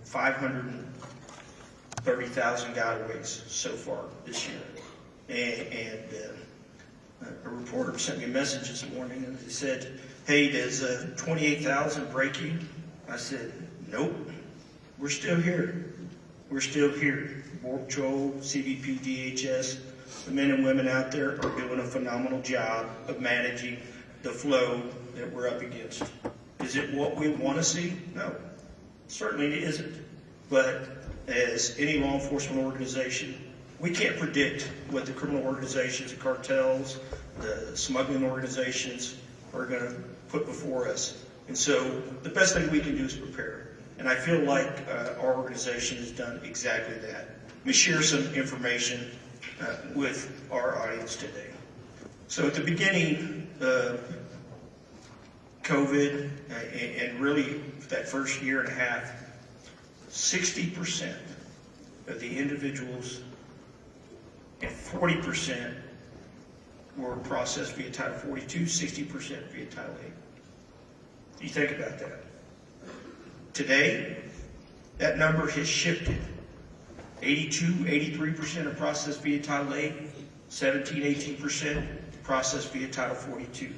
F: 530,000 gotaways so far this year. And a reporter sent me a message this morning and he said, hey, does 28,000 break you? I said, nope, we're still here. We're still here. Border Patrol, CBP, DHS, the men and women out there are doing a phenomenal job of managing the flow that we're up against. Is it what we want to see? No, certainly it isn't. But as any law enforcement organization, we can't predict what the criminal organizations, the cartels, the smuggling organizations are going to put before us. And so the best thing we can do is prepare. And I feel like our organization has done exactly that. Let me share some information with our audience today. So at the beginning of COVID, and really that first year and a half, 60% of the individuals and 40% were processed via Title 42, 60% via Title 8. You think about that. Today, that number has shifted. 82, 83% are processed via Title 8, 17, 18% processed via Title 42.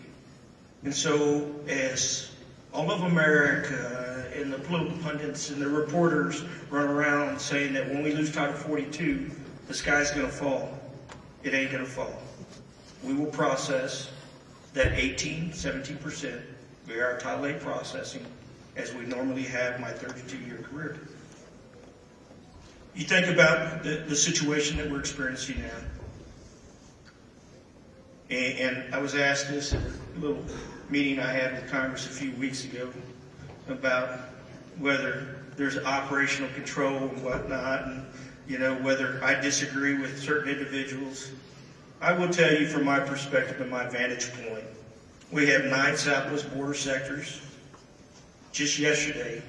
F: And so as all of America the political pundits and the reporters run around saying that when we lose Title 42, the sky's going to fall. It ain't going to fall. We will process that 17% via our Title 8 processing as we normally have my 32-year career. You think about the situation that we're experiencing now. And I was asked this at a little meeting I had with Congress a few weeks ago about whether there's operational control and whatnot, and whether I disagree with certain individuals. I will tell you from my perspective and my vantage point, we have 9 Southwest border sectors. Just yesterday,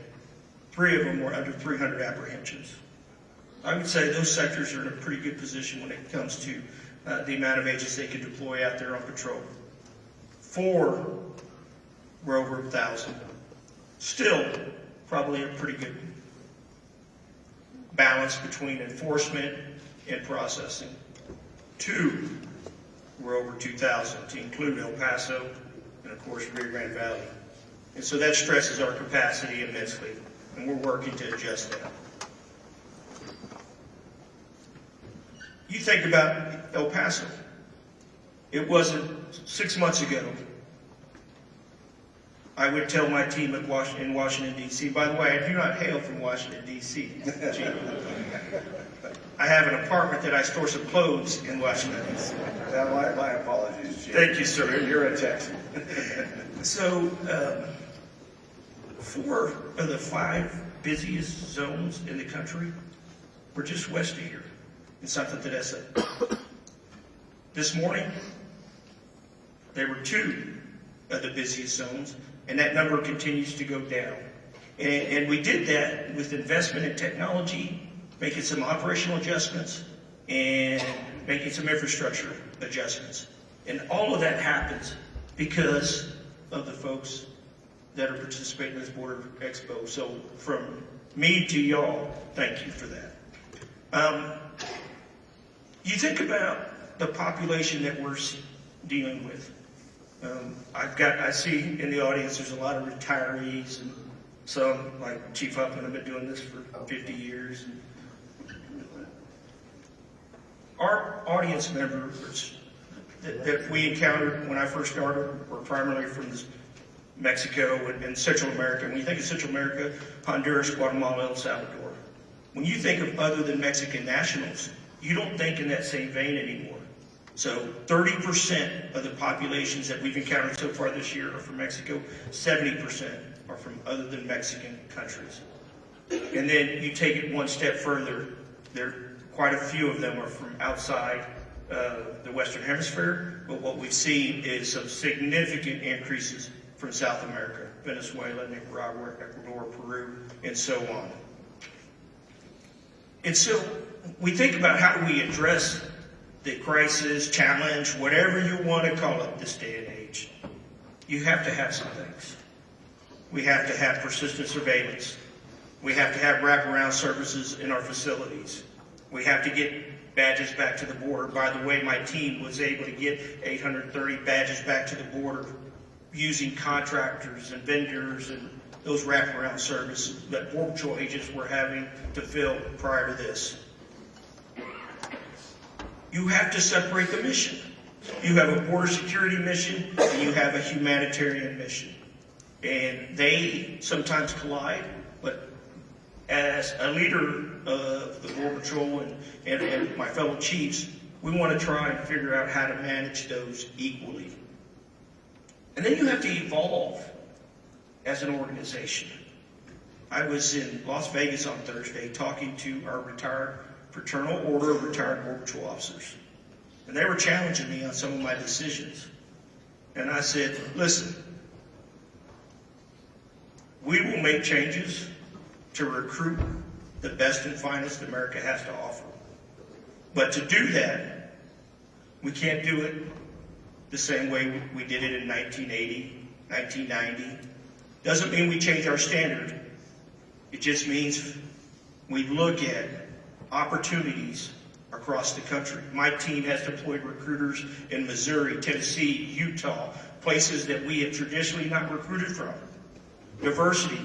F: 3 of them were under 300 apprehensions. I would say those sectors are in a pretty good position when it comes to the amount of agents they can deploy out there on patrol. 4 were over 1,000. Still, probably a pretty good balance between enforcement and processing. 2 were over 2,000, to include El Paso and, of course, Rio Grande Valley. And so that stresses our capacity immensely, and we're working to adjust that. You think about El Paso. It wasn't 6 months ago. I would tell my team in Washington, D.C., by the way, I do not hail from Washington, D.C. I have an apartment that I store some clothes in Washington, D.C.
E: My apologies, Chief.
F: Thank you, sir.
E: You're a Texan.
F: So, 4 of the 5 busiest zones in the country were just west of here in Santa Teresa. This morning, there were 2 of the busiest zones, and that number continues to go down. And we did that with investment in technology, making some operational adjustments, and making some infrastructure adjustments. And all of that happens because of the folks that are participating in this Border Expo. So from me to y'all, thank you for that. You think about the population that we're dealing with. I see in the audience there's a lot of retirees, and some, like Chief Huffman, have been doing this for 50 years. Our audience members that we encountered when I first started were primarily from Mexico and Central America. When you think of Central America, Honduras, Guatemala, El Salvador. When you think of other than Mexican nationals, you don't think in that same vein anymore. So 30% of the populations that we've encountered so far this year are from Mexico. 70% are from other than Mexican countries. And then you take it one step further, quite a few of them are from outside the Western Hemisphere, but what we've seen is some significant increases from South America, Venezuela, Nicaragua, Ecuador, Peru, and so on. And so we think about how do we address the crisis, challenge, whatever you want to call it this day and age. You have to have some things. We have to have persistent surveillance. We have to have wraparound services in our facilities. We have to get badges back to the border. By the way, my team was able to get 830 badges back to the border using contractors and vendors and those wraparound services that Border Patrol agents were having to fill prior to this. You have to separate the mission. You have a border security mission and you have a humanitarian mission. And they sometimes collide, but as a leader of the Border Patrol and my fellow chiefs, we want to try and figure out how to manage those equally. And then you have to evolve as an organization. I was in Las Vegas on Thursday talking to our retired Fraternal Order of Retired Border Patrol Officers. And they were challenging me on some of my decisions. And I said, listen, we will make changes to recruit the best and finest America has to offer. But to do that, we can't do it the same way we did it in 1980, 1990. Doesn't mean we change our standard. It just means we look at opportunities across the country. My team has deployed recruiters in Missouri, Tennessee, Utah, places that we have traditionally not recruited from. Diversity.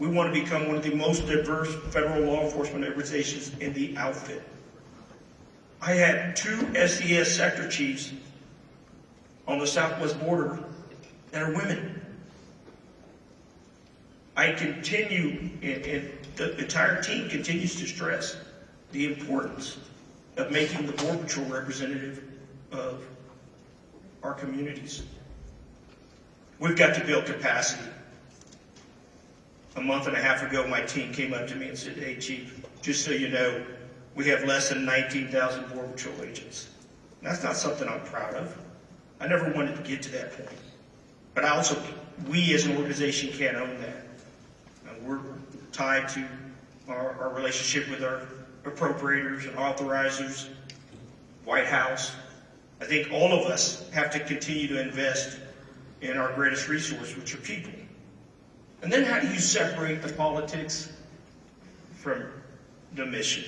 F: We want to become one of the most diverse federal law enforcement organizations in the outfit. I had 2 SES sector chiefs on the southwest border that are women. I continue, and the entire team continues to stress the importance of making the Border Patrol representative of our communities. We've got to build capacity. A month and a half ago, my team came up to me and said, "Hey, Chief, just so you know, we have less than 19,000 Border Patrol agents." And that's not something I'm proud of. I never wanted to get to that point. But we as an organization can't own that. And we're tied to our relationship with our appropriators and authorizers, White House. I think all of us have to continue to invest in our greatest resource, which are people. And then how do you separate the politics from the mission?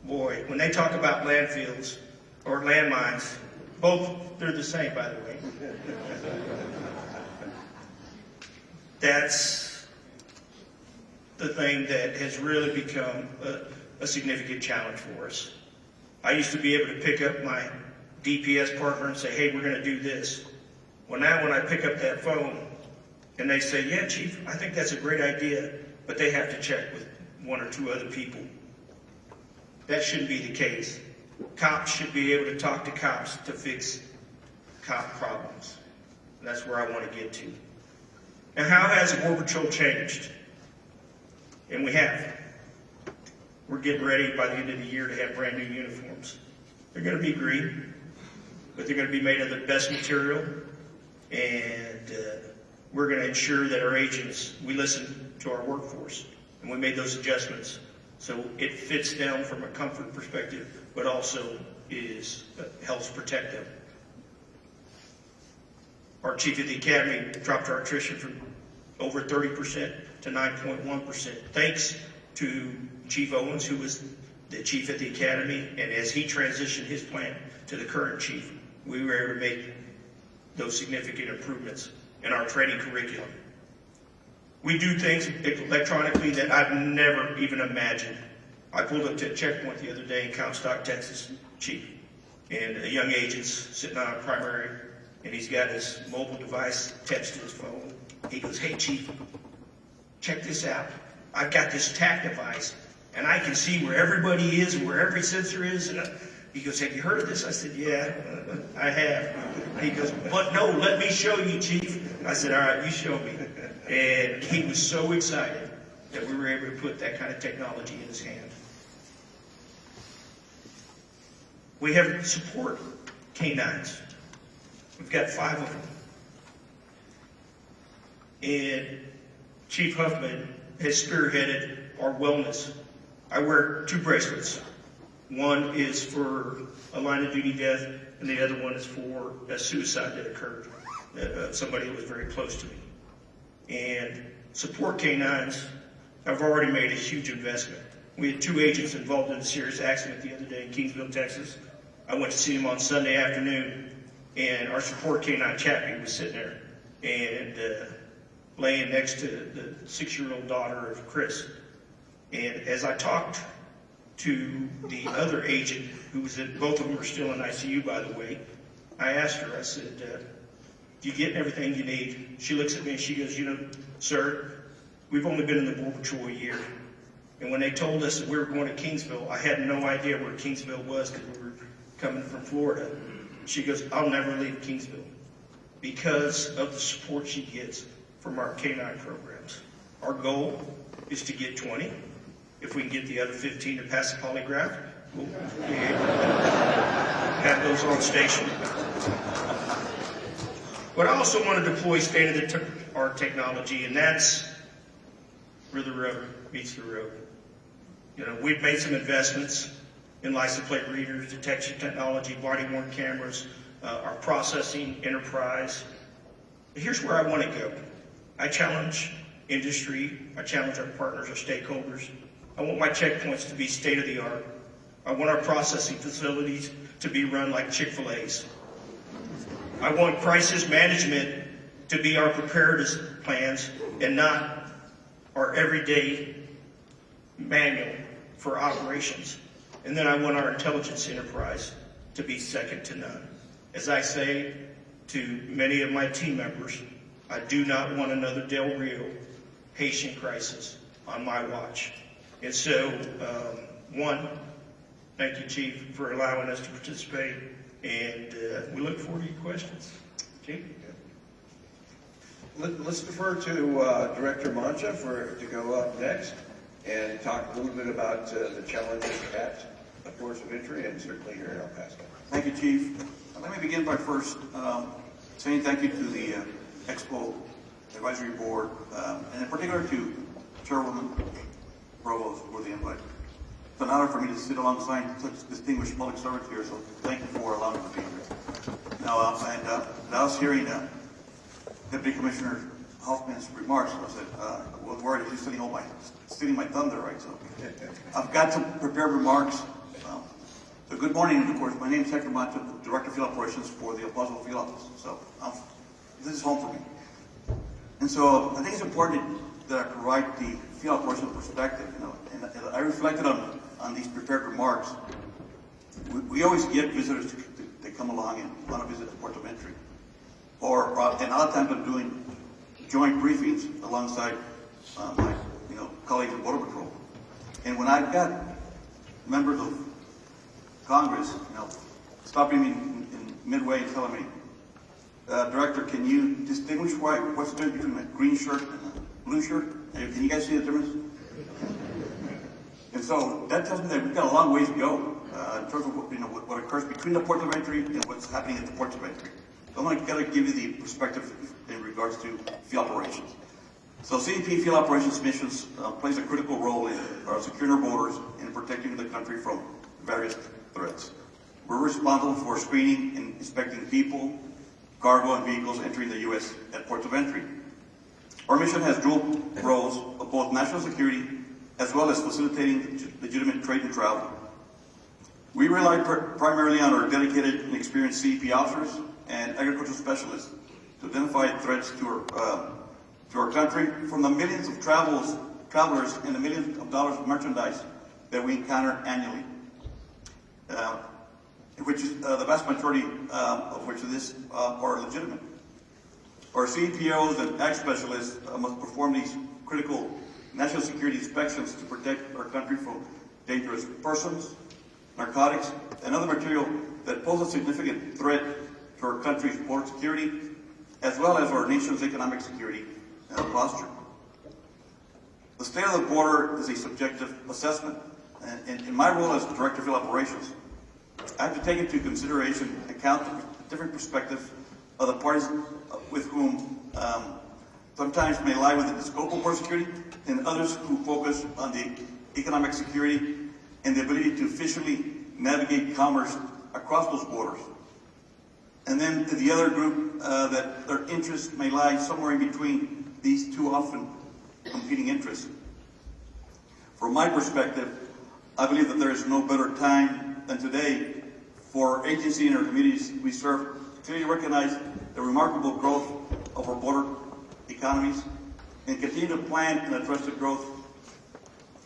F: Boy, when they talk about landfills or landmines, they're the same, by the way. That's the thing that has really become a significant challenge for us. I used to be able to pick up my DPS partner and say, "Hey, we're going to do this." Well, now when I pick up that phone and they say, "Yeah, Chief, I think that's a great idea," but they have to check with 1 or 2 other people. That shouldn't be the case. Cops should be able to talk to cops to fix cop problems. And that's where I want to get to. Now, how has the Border Patrol changed? And we have. We're getting ready by the end of the year to have brand new uniforms. They're going to be green, but they're going to be made of the best material. And we're going to ensure that our agents, we listen to our workforce. And we made those adjustments so it fits them from a comfort perspective, but also helps protect them. Our chief of the academy dropped our attrition from over 30% to 9.1%, thanks to Chief Owens, who was the chief at the academy, and as he transitioned his plan to the current chief, we were able to make those significant improvements in our training curriculum. We do things electronically that I've never even imagined. I pulled up to a checkpoint the other day in Comstock, Texas, Chief, and a young agent's sitting on a primary, and he's got his mobile device attached to his phone. He goes, "Hey, Chief, check this out. I've got this TAC device, and I can see where everybody is and where every sensor is." And he goes, "Have you heard of this?" I said, "Yeah, I have." And he goes, "But no, let me show you, Chief." I said, "All right, you show me." And he was so excited that we were able to put that kind of technology in his hand. We have support canines. We've got 5 of them. And Chief Huffman has spearheaded our wellness. I wear 2 bracelets. One is for a line of duty death, and the other one is for a suicide that occurred. Somebody that was very close to me. And support canines have already made a huge investment. We had 2 agents involved in a serious accident the other day in Kingsville, Texas. I went to see them on Sunday afternoon, and our support canine chaplain was sitting there and laying next to the 6-year-old daughter of Chris. And as I talked to the other agent, who was in, both of them are still in ICU, by the way, I asked her, I said, "Do you get everything you need?" She looks at me and she goes, "You know, sir, we've only been in the Border Patrol a year. And when they told us that we were going to Kingsville, I had no idea where Kingsville was because we were coming from Florida." She goes, "I'll never leave Kingsville," because of the support she gets from our canine programs. Our goal is to get 20. If we can get the other 15 to pass the polygraph, we'll be able to have those on station. But I also want to deploy state-of-the-art technology, and that's where the rubber meets the road. You know, we've made some investments in license plate readers, detection technology, body-worn cameras, our processing enterprise. Here's where I want to go. I challenge industry, I challenge our partners, our stakeholders. I want my checkpoints to be state-of-the-art. I want our processing facilities to be run like Chick-fil-A's. I want crisis management to be our preparedness plans and not our everyday manual for operations. And then I want our intelligence enterprise to be second to none. As I say to many of my team members, I do not want another Del Rio Haitian crisis on my watch. And so, one, thank you, Chief, for allowing us to participate, and we look forward to your questions. Chief?
E: Let's defer to Director Mancha to go up next and talk a little bit about the challenges at the ports of entry and certainly here in El Paso.
G: Thank you, Chief. Let me begin by first saying thank you to the Expo Advisory Board, and in particular to Chairwoman Provost for the invite. It's an honor for me to sit alongside such distinguished public servants here, so thank you for allowing me to be here. Now, I was hearing Deputy Commissioner Hoffman's remarks, and I said, I was worried he's stealing my thunder, right? So I've got some prepared remarks. So good morning, and of course, my name is Hector Mancha, Director of Field Operations for the El Paso Field Office. So this is home for me. And so I think it's important that I provide the field operations perspective, and I reflected on these prepared remarks. We always get visitors to come along and want to visit the port of entry. And a lot of times I'm doing joint briefings alongside my colleagues in Border Patrol. And when I've got members of Congress, stopping me in midway and telling me, Director, can you distinguish what's the difference between a green shirt and a blue shirt? Can you guys see the difference? And so that tells me that we've got a long ways to go in terms of what occurs between the ports of entry and what's happening at the ports of entry. So I'm going to give you the perspective in regards to field operations. So CEP Field Operations Missions plays a critical role in securing our borders and protecting the country from various threats. We're responsible for screening and inspecting people, cargo, and vehicles entering the U.S. at ports of entry. Our mission has dual roles of both national security as well as facilitating legitimate trade and travel. We rely primarily on our dedicated and experienced CEP officers and agricultural specialists to identify threats to our country from the millions of travelers and the millions of dollars of merchandise that we encounter annually, which is the vast majority of which of this are legitimate. Our CEPOs and ag specialists must perform these critical national security inspections to protect our country from dangerous persons, narcotics, and other material that pose a significant threat to our country's border security, as well as our nation's economic security and posture. The state of the border is a subjective assessment, and in my role as Director of Field Operations, I have to take into consideration account the different perspectives of the parties with whom sometimes may lie within the scope of border security, and others who focus on the economic security and the ability to efficiently navigate commerce across those borders. And then the other group that their interests may lie somewhere in between these two often competing interests. From my perspective, I believe that there is no better time than today for our agency and our communities we serve to clearly recognize the remarkable growth of our border economies and continue to plan and address the growth.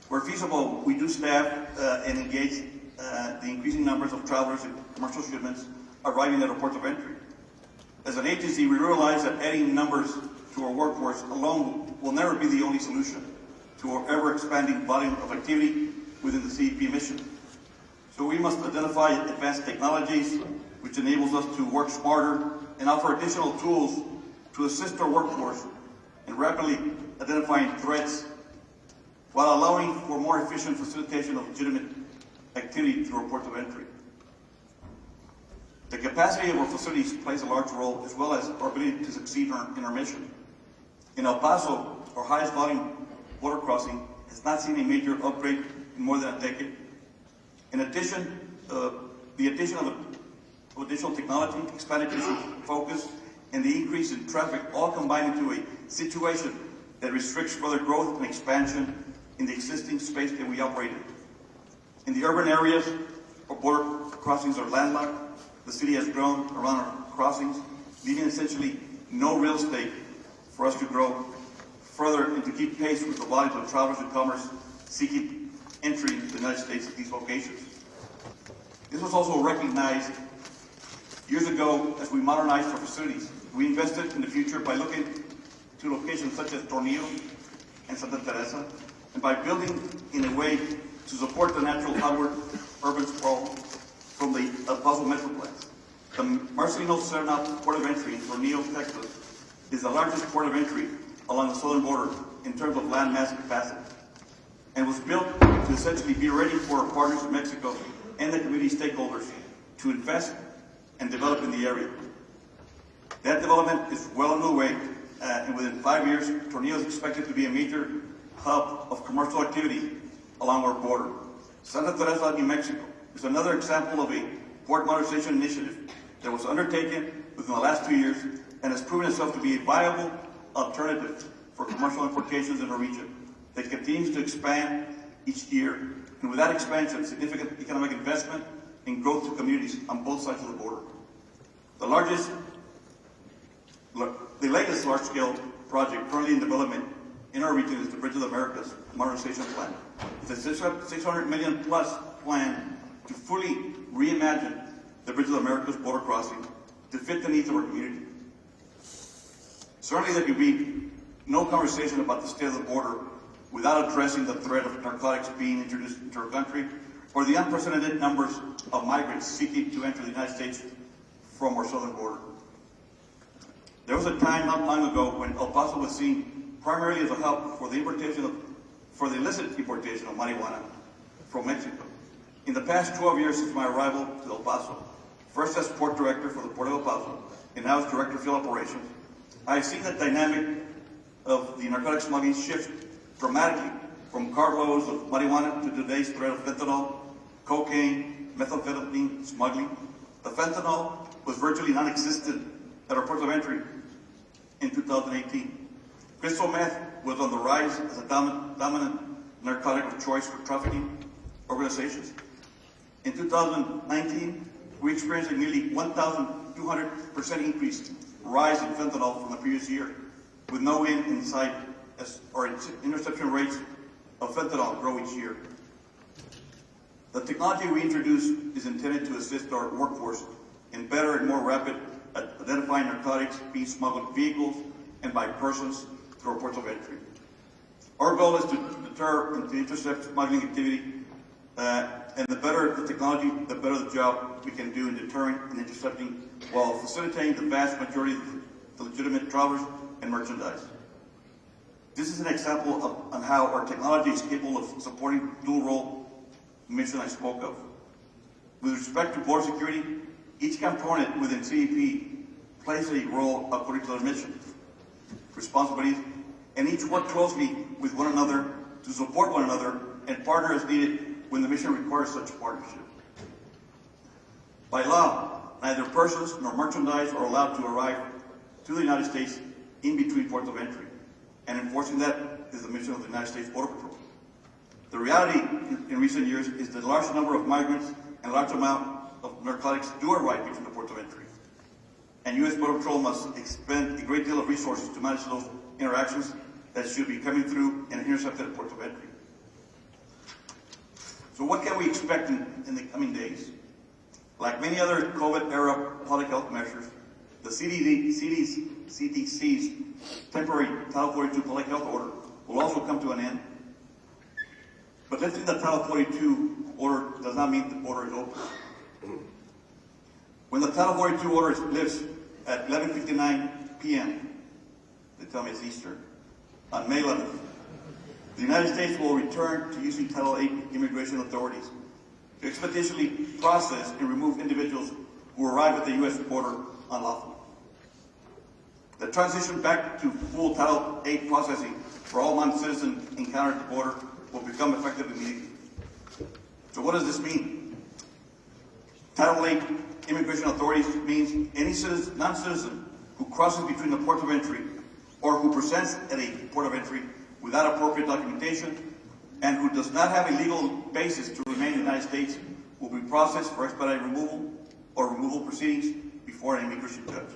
G: Where feasible, we do staff and engage the increasing numbers of travelers and commercial shipments arriving at our ports of entry. As an agency, we realize that adding numbers to our workforce alone will never be the only solution to our ever-expanding volume of activity within the CEP mission. So we must identify advanced technologies which enables us to work smarter and offer additional tools to assist our workforce in rapidly identifying threats while allowing for more efficient facilitation of legitimate activity through our ports of entry. The capacity of our facilities plays a large role, as well as our ability to succeed in our mission. In El Paso, our highest volume border crossing has not seen a major upgrade in more than a decade. In addition, the addition of additional technology, expanded mission focus, and the increase in traffic all combine into a situation that restricts further growth and expansion in the existing space that we operate in. In the urban areas, our border crossings are landlocked. The city has grown around our crossings, leaving essentially no real estate for us to grow further and to keep pace with the volumes of travelers and commerce seeking entry into the United States at these locations. This was also recognized years ago as we modernized our facilities. We invested in the future by looking to locations such as Tornillo and Santa Teresa, and by building in a way to support the natural outward urban sprawl from the El Paso Metroplex. The Marcelino Serna Port of Entry in Tornillo, Texas, is the largest port of entry along the southern border in terms of land mass capacity, and was built to essentially be ready for our partners in Mexico and the community stakeholders to invest and develop in the area. That development is well underway, and within 5 years, Tornillo is expected to be a major hub of commercial activity along our border. Santa Teresa, New Mexico, is another example of a port modernization initiative that was undertaken within the last 2 years and has proven itself to be a viable alternative for commercial importations in the region that continues to expand each year, and with that expansion, significant economic investment and growth to communities on both sides of the border. The latest large-scale project currently in development in our region is the Bridge of the Americas modernization plan. It's a $600 million plus plan to fully reimagine the Bridge of the Americas border crossing to fit the needs of our community. Certainly there can be no conversation about the state of the border without addressing the threat of narcotics being introduced into our country, or the unprecedented numbers of migrants seeking to enter the United States from our southern border. There was a time not long ago when El Paso was seen primarily as a hub for the illicit importation of marijuana from Mexico. In the past 12 years since my arrival to El Paso, first as port director for the Port of El Paso, and now as director of field operations, I've seen the dynamic of the narcotics smuggling shift dramatically from carloads of marijuana to today's threat of fentanyl, cocaine, methamphetamine smuggling. The fentanyl was virtually non-existent at our ports of entry in 2018. Crystal meth was on the rise as a dominant narcotic of choice for trafficking organizations. In 2019, we experienced a nearly 1,200% increase rise in fentanyl from the previous year, with no end in sight as our interception rates of fentanyl grow each year. The technology we introduced is intended to assist our workforce in better and more rapid at identifying narcotics being smuggled in vehicles and by persons through our ports of entry. Our goal is to deter and to intercept smuggling activity, and the better the technology, the better the job we can do in deterring and intercepting while facilitating the vast majority of the legitimate travelers and merchandise. This is an example on how our technology is capable of supporting the dual role mission I spoke of. With respect to border security, each component within CEP plays a role according to their mission, responsibilities, and each work closely with one another to support one another and partner as needed when the mission requires such partnership. By law, neither persons nor merchandise are allowed to arrive to the United States in between ports of entry, and enforcing that is the mission of the United States Border Patrol. The reality in recent years is that a large number of migrants and a large amount of narcotics do arrive between the ports of entry, and U.S. Border Patrol must expend a great deal of resources to manage those interactions that should be coming through and intercepted at ports of entry. So what can we expect in the coming days? Like many other COVID-era public health measures, the CDC's temporary Title 42 public health order will also come to an end. But lifting the Title 42 order does not mean the border is open. When the Title 42 order lifts at 11:59 p.m., they tell me it's Easter, on May 11th, the United States will return to using Title 8 immigration authorities to expeditiously process and remove individuals who arrive at the U.S. border unlawfully. The transition back to full Title 8 processing for all non-citizens encountered at the border will become effective immediately. So what does this mean? Title 8 immigration authorities means any non-citizen who crosses between the ports of entry or who presents at a port of entry without appropriate documentation and who does not have a legal basis to remain in the United States will be processed for expedited removal or removal proceedings before an immigration judge.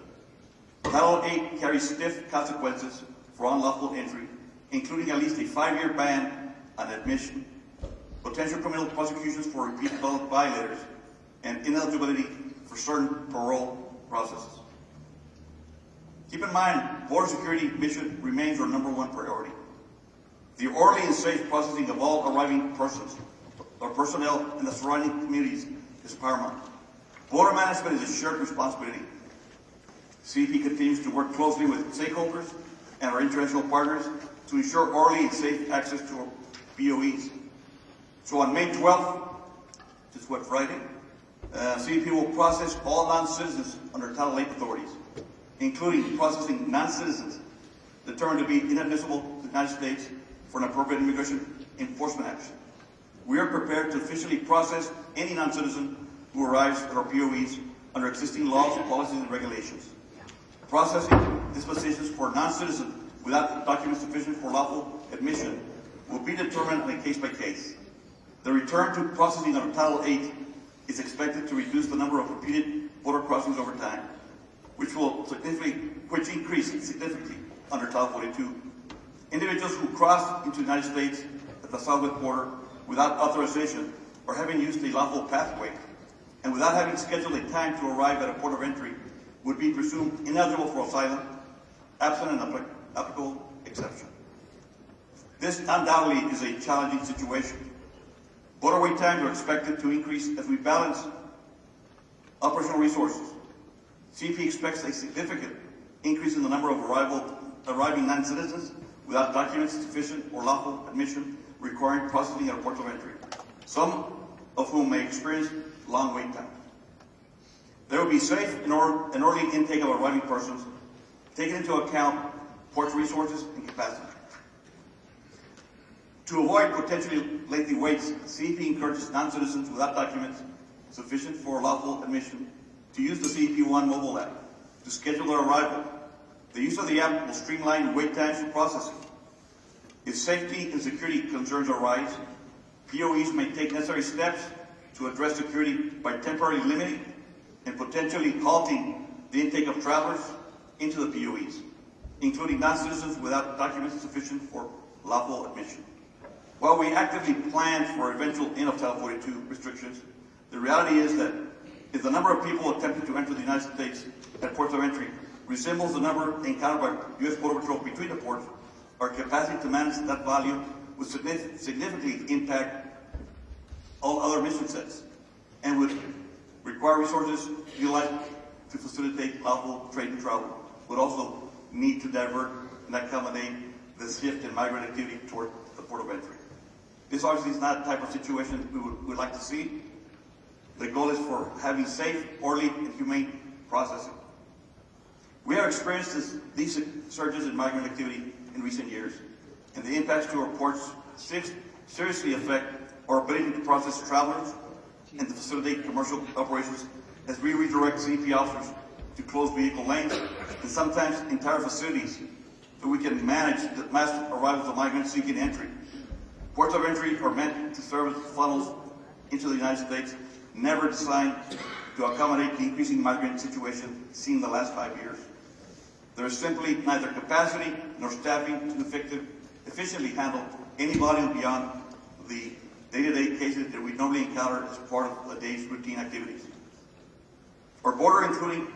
G: Title 8 carries stiff consequences for unlawful entry including at least a 5-year ban on admission, potential criminal prosecutions for repeat violators, and ineligibility for certain parole processes. Keep in mind, border security mission remains our #1 priority. The orderly and safe processing of all arriving persons or personnel in the surrounding communities is paramount. Border management is a shared responsibility. CEP continues to work closely with stakeholders and our international partners to ensure orderly and safe access to our BOEs. So on May 12th, this is what, Friday, CEP will process all non-citizens under Title 8 authorities, including processing non-citizens determined to be inadmissible to the United States for an appropriate immigration enforcement action. We are prepared to officially process any non-citizen who arrives at our BOEs under existing laws, policies, and regulations. Processing dispositions for non-citizens without documents sufficient for lawful admission will be determined on a case-by-case. The return to processing under Title 8 is expected to reduce the number of repeated border crossings over time, which increase significantly under Title 42. Individuals who cross into the United States at the southwest border without authorization or having used a lawful pathway and without having scheduled a time to arrive at a port of entry would be presumed ineligible for asylum, absent an applicable exception. This undoubtedly is a challenging situation. Border wait times are expected to increase as we balance operational resources. CEP expects a significant increase in the number of arriving non-citizens without documents sufficient or lawful admission requiring processing at ports of entry, some of whom may experience long wait times. There will be safe and orderly intake of arriving persons, taking into account port resources and capacity. To avoid potentially lengthy waits, CEP encourages non-citizens without documents sufficient for lawful admission to use the CEP One mobile app to schedule their arrival. The use of the app will streamline wait times for processing. If safety and security concerns arise, POEs may take necessary steps to address security by temporarily limiting and potentially halting the intake of travelers into the POEs, including non-citizens without documents sufficient for lawful admission. While we actively plan for eventual end of Title 42 restrictions, the reality is that if the number of people attempting to enter the United States at ports of entry resembles the number encountered by U.S. Border Patrol between the ports, our capacity to manage that volume would significantly impact all other mission sets and would require resources utilized to facilitate lawful trade and travel, would also need to divert and accommodate the shift in migrant activity toward the port of entry. This obviously is not the type of situation we would like to see. The goal is for having safe, orderly, and humane processing. We have experienced these surges in migrant activity in recent years, and the impacts to our ports seriously affect our ability to process travelers and to facilitate commercial operations as we redirect CEP officers to close vehicle lanes and sometimes entire facilities so we can manage the mass arrivals of migrants seeking entry. Ports of entry are meant to serve as funnels into the United States, never designed to accommodate the increasing migrant situation seen in the last 5 years. There is simply neither capacity nor staffing to efficiently handle any volume beyond the day-to-day cases that we normally encounter as part of the day's routine activities. Our border, including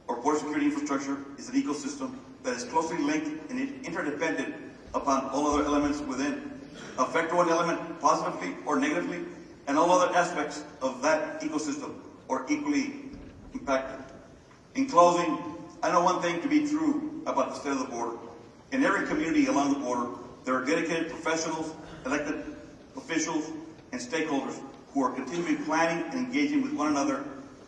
G: our border security infrastructure, is an ecosystem that is closely linked and interdependent upon all other elements within. Affect one element positively or negatively, and all other aspects of that ecosystem are equally impacted. In closing, I know one thing to be true about the state of the border. In every community along the border, there are dedicated professionals, elected officials, and stakeholders who are continually planning and engaging with one another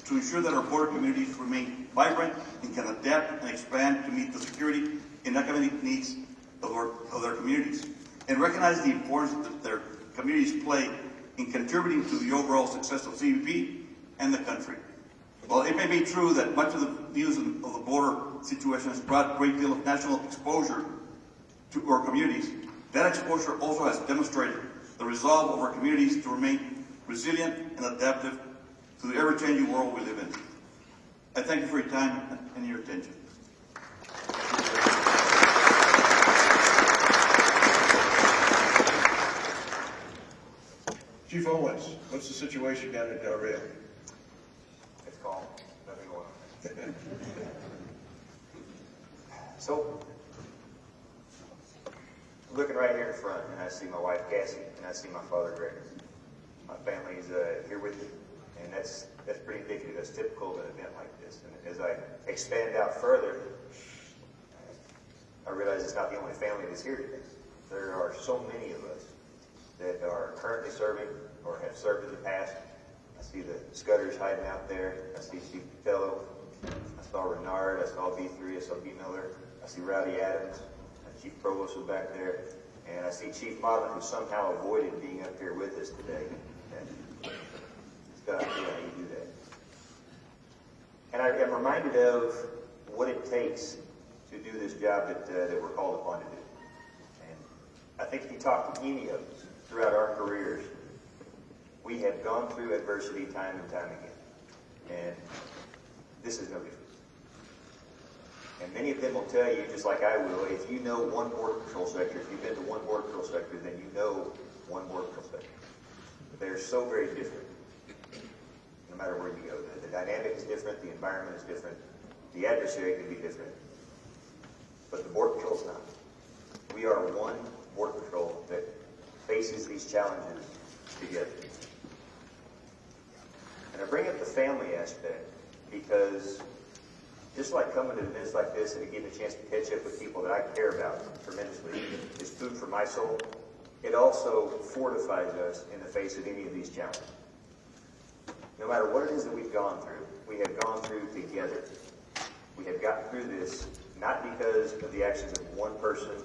G: to ensure that our border communities remain vibrant and can adapt and expand to meet the security and economic needs of their communities, and recognize the importance that their communities play in contributing to the overall success of CBP and the country. While it may be true that much of the news of the border situation has brought a great deal of national exposure to our communities, that exposure also has demonstrated the resolve of our communities to remain resilient and adaptive to the ever-changing world we live in. I thank you for your time and your attention.
E: Chief Owens, what's the situation down at Del Rio?
H: It's calm. Nothing going on. So, I'm looking right here in front, and I see my wife Cassie, and I see my father Greg. My family's here with me, and that's pretty indicative. That's typical of an event like this. And as I expand out further, I realize it's not the only family that's here today. There are so many of us that are currently serving or have served in the past. I see the Scudders hiding out there. I see Chief Patello. I saw Renard. I saw B3. I saw B. Miller. I see Rowdy Adams. Chief Provost was back there. And I see Chief Motley, who somehow avoided being up here with us today. And it's got to idea how you do that. And I am reminded of what it takes to do this job that we're called upon to do. And I think if you talk to any of us throughout our careers, we have gone through adversity time and time again. And this is no different. And many of them will tell you, just like I will, if you know one Border Patrol sector, if you've been to one Border Patrol sector, then you know one Border Patrol sector. They're so very different, no matter where you go. The dynamic is different, the environment is different, the adversary can be different, but the Border Patrol's not. We are one Border Patrol that faces these challenges together. And I bring up the family aspect because just like coming to events like this and getting a chance to catch up with people that I care about tremendously is food for my soul, it also fortifies us in the face of any of these challenges. No matter what it is that we've gone through, we have gone through together. We have gotten through this not because of the actions of one person,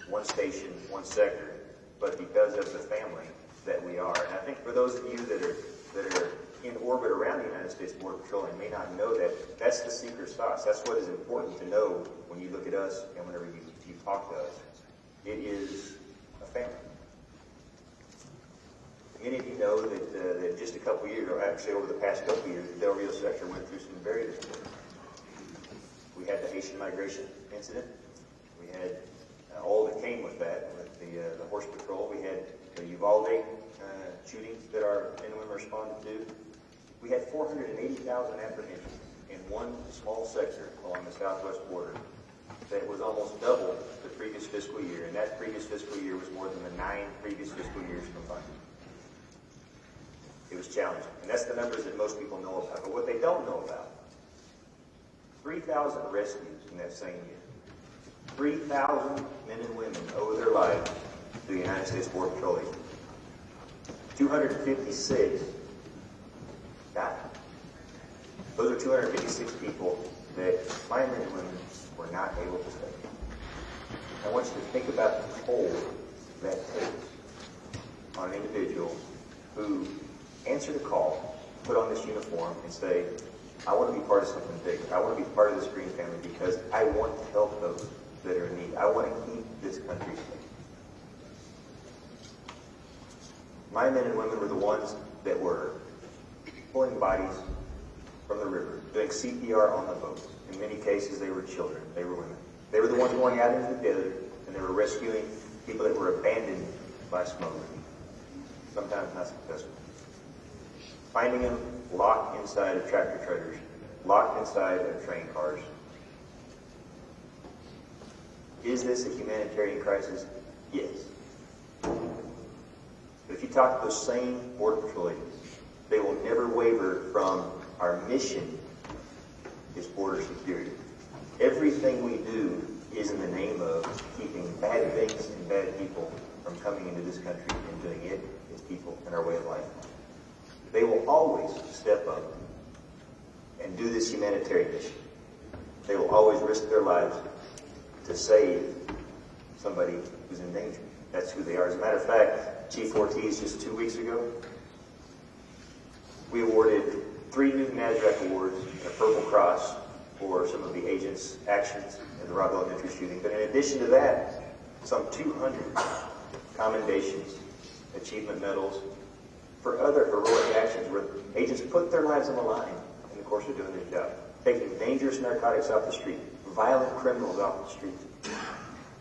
H: one station, one sector, but because of the family that we are. And I think for those of you that are in orbit around the United States Border Patrol and may not know that, that's the secret sauce. That's what is important to know when you look at us and whenever you talk to us. It is a family. Many of you know that just a couple years, or actually over the past couple years, the Del Rio sector went through some very difficult things. We had the Haitian migration incident. We had all that came with that, with the Horse Patrol. We had the Uvalde shootings that our men and women responded to. We had 480,000 apprehensions in one small sector along the southwest border that was almost double the previous fiscal year, and that previous fiscal year was more than the 9 previous fiscal years combined. It was challenging, and that's the numbers that most people know about. But what they don't know about, 3,000 rescues in that same year. 3,000 men and women owe their lives to the United States Border Patrol agents. 256 died. Those are 256 people that my men and women were not able to save. I want you to think about the toll that takes on an individual who answered a call, put on this uniform, and say, I want to be part of something big. I want to be part of this green family because I want to help those that are in need. I want to keep this country safe. My men and women were the ones that were pulling bodies from the river, doing CPR on the boats. In many cases, they were children. They were women. They were the ones going out into the desert, and they were rescuing people that were abandoned by smugglers. Sometimes not successful. Finding them locked inside of tractor trailers, locked inside of train cars. Is this a humanitarian crisis? Yes. But if you talk to those same Border Patrol agents, they will never waver from our mission is border security. Everything we do is in the name of keeping bad things and bad people from coming into this country and doing it as people in our way of life. They will always step up and do this humanitarian mission. They will always risk their lives to save somebody who's in danger. That's who they are. As a matter of fact, Chief Ortiz, just 2 weeks ago, we awarded 3 new NASDAQ awards and a Purple Cross for some of the agents' actions in the Robb Elementary shooting. But in addition to that, some 200 commendations, achievement medals, for other heroic actions where agents put their lives on the line in the course of doing their job, taking dangerous narcotics off the street, violent criminals off the street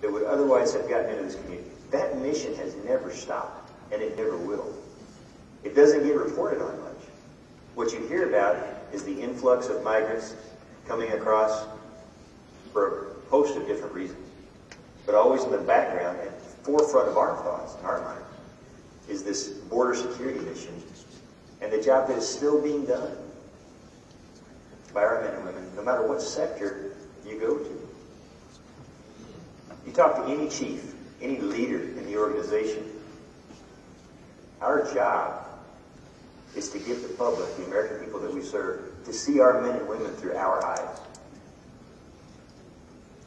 H: that would otherwise have gotten into this community. That mission has never stopped, and it never will. reported on much. What you hear about is the influx of migrants coming across for a host of different reasons. But always in the background, at the forefront of our thoughts, in our mind, is this border security mission and the job that is still being done by our men and women, no matter what sector you go to. You talk to any chief, any leader in the organization, our job is to give the public, the American people that we serve, to see our men and women through our eyes.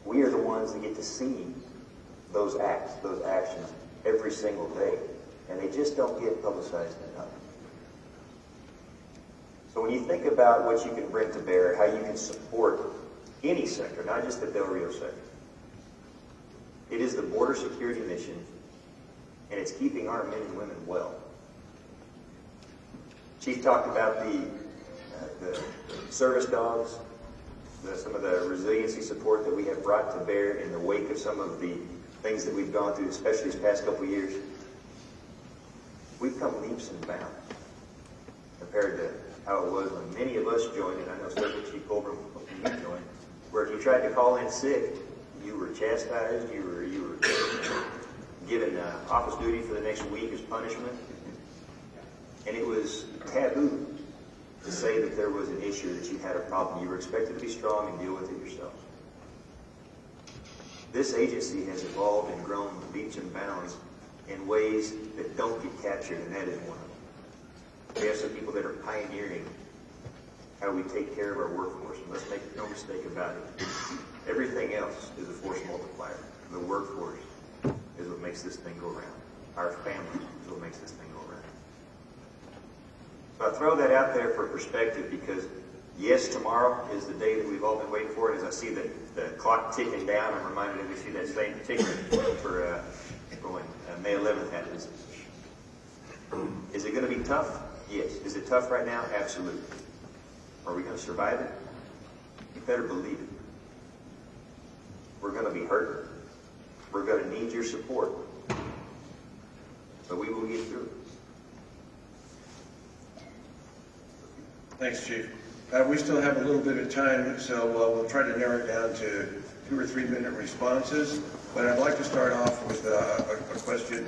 H: We are the ones that get to see those acts, those actions every single day, and they just don't get publicized enough. So when you think about what you can bring to bear, how you can support any sector, not just the Del Rio sector, it is the border security mission, and it's keeping our men and women well. Chief talked about the service dogs, some of the resiliency support that we have brought to bear in the wake of some of the things that we've gone through, especially these past couple of years. We've come leaps and bounds compared to how it was when many of us joined, and I know certainly Chief Colbert, when you joined, where if you tried to call in sick, you were chastised, you were given office duty for the next week as punishment. And it was taboo to say that there was an issue, that you had a problem. You were expected to be strong and deal with it yourself. This agency has evolved and grown leaps and bounds in ways that don't get captured, and that is one of them. We have some people that are pioneering how we take care of our workforce, and let's make no mistake about it. Everything else is a force multiplier. The workforce is what makes this thing go around. Our family is what makes this thing go around. So I throw that out there for perspective because, yes, tomorrow is the day that we've all been waiting for. As I see the clock ticking down, I'm reminded that we see that same ticker for going May 11th happens. Is it going to be tough? Yes. Is it tough right now? Absolutely. Are we going to survive it? You better believe it. We're going to be hurt. We're going to need your support. But we will get through it.
E: Thanks, Chief. We still have a little bit of time, so we'll try to narrow it down to 2 or 3 minute responses. But I'd like to start off with a question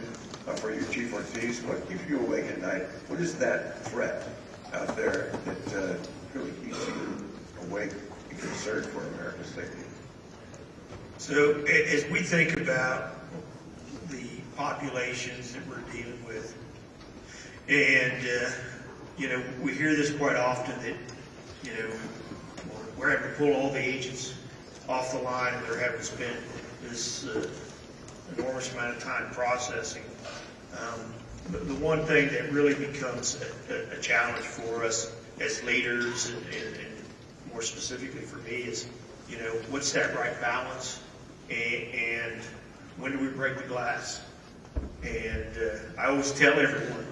E: for you, Chief Ortiz. What keeps you awake at night? What is that threat out there that really keeps you awake and concerned for America's safety?
F: So as we think about the populations that we're dealing with, and we hear this quite often that, we're having to pull all the agents off the line and they're having to spend this enormous amount of time processing. But the one thing that really becomes a challenge for us as leaders and more specifically for me is, what's that right balance? And when do we break the glass? And I always tell everyone,